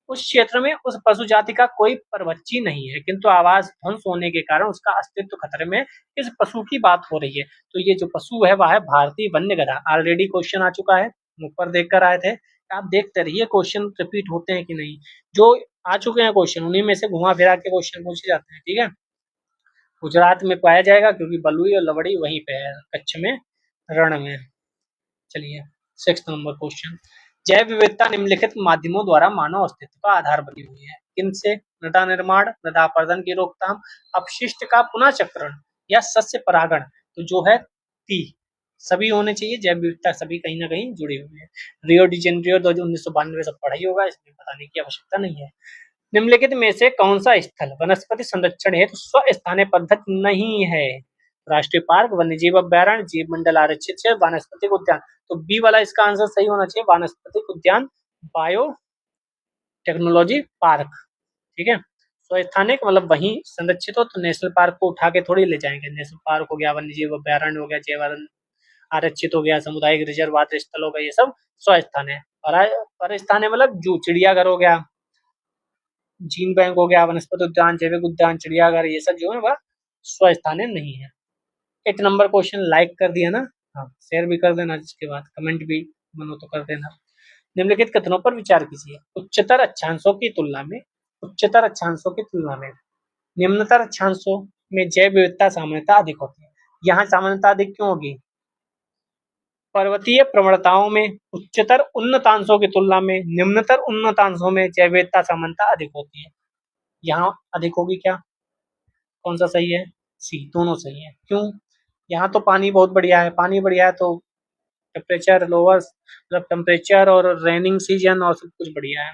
उस क्षेत्र में उस पशु जाति का कोई परवच्ची नहीं है, किंतु आवास ध्वंस होने के कारण उसका अस्तित्व खतरे में। इस पशु की बात हो रही है। तो ये जो पशु है वह है भारतीय वन्य गधा। ऑलरेडी क्वेश्चन आ चुका है, ऊपर देख कर आए थे। आप देखते रहिए क्वेश्चन रिपीट होते हैं कि नहीं। जो आ चुके हैं क्वेश्चन उन्हीं में से घुमा फिरा के क्वेश्चन पूछे जाते हैं, ठीक है। गुजरात में पाया जाएगा क्योंकि बलुई और लवड़ी वहीं पे है, कच्छ में, रण में। चलिए 6 नंबर क्वेश्चन। जैव विविधता निम्नलिखित माध्यमों द्वारा मानव अस्तित्व का आधार बनी हुई है। किनसे? मृदा निर्माण, मृदा अपरदन की रोकथाम, अपशिष्ट का पुनः चक्रण या सस्य परागण। तो जो है ती सभी होने चाहिए। जैव विविधता सभी कहीं ना कहीं जुड़ी हुई है। रियो डी जेनेरियो 1992 सब पढ़ा ही होगा, इसमें बताने की आवश्यकता नहीं है। निम्नलिखित में से कौन सा स्थल वनस्पति संरक्षण हेतु स्वस्थानीय पद्धति नहीं है? राष्ट्रीय पार्क, वन्यजीव अभ्यारण्य, जीव मंडल आरक्षित क्षेत्र, वानस्पतिक उद्यान। तो बी वाला इसका आंसर सही होना चाहिए, वानस्पतिक उद्यान, बायो टेक्नोलॉजी पार्क, ठीक है। स्वस्थानिक मतलब वहीं संरक्षित हो, तो नेशनल पार्क को उठा के थोड़ी ले जाएंगे। नेशनल पार्क हो गया, वन्यजीव अभ्यारण्य हो गया, जैव आरक्षित हो गया, सामुदायिक रिजर्वात स्थल हो गया, ये सब स्वस्थान है। पर स्थान है मतलब जू, चिड़ियाघर हो गया, जीन बैंक हो गया, वनस्पति उद्यान, जैविक उद्यान, चिड़ियाघर, ये सब जो है वह स्वस्थानीय नहीं है। 8 नंबर क्वेश्चन लाइक कर दिया ना? हाँ, शेयर भी कर देना, जिसके बाद कमेंट भी मनो तो कर देना। निम्नलिखित कथनों पर विचार कीजिए। उच्चतर अक्षांशों की तुलना में, उच्चतर अक्षांशों की तुलना में निम्नतर अक्षांशों में जैव विविधता सामान्यता अधिक होती है। यहाँ सामान्यता अधिक क्यों होगी? पर्वतीय प्रवणताओं में उच्चतर उन्नतांशों की तुलना में निम्नतर उन्नतांशों में जैव विविधता सामान्यता अधिक होती है। यहाँ अधिक होगी क्या? कौन सा सही है? सी, दोनों सही है। क्यों? यहाँ तो पानी बहुत बढ़िया है, पानी बढ़िया है तो टेम्परेचर लोअर, मतलब टेम्परेचर और रेनिंग सीजन और सब कुछ बढ़िया है।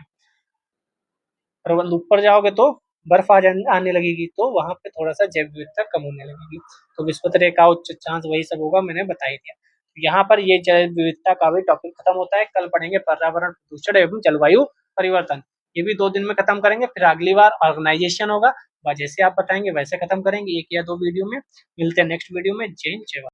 और ऊपर जाओगे तो बर्फ आने लगेगी, तो वहां पे थोड़ा सा जैव विविधता कम होने लगेगी। तो विस्पत रेखा, उच्च चांस, वही सब होगा, मैंने बता ही दिया। यहाँ पर ये जैव विविधता का भी टॉपिक खत्म होता है। कल पढ़ेंगे पर्यावरण प्रदूषण एवं जलवायु परिवर्तन। ये भी 2 दिन में खत्म करेंगे। फिर अगली बार ऑर्गेनाइजेशन होगा, जैसे आप बताएंगे वैसे खत्म करेंगे, 1 या 2 वीडियो में। मिलते हैं नेक्स्ट वीडियो में। जय हिंद, जय भारत।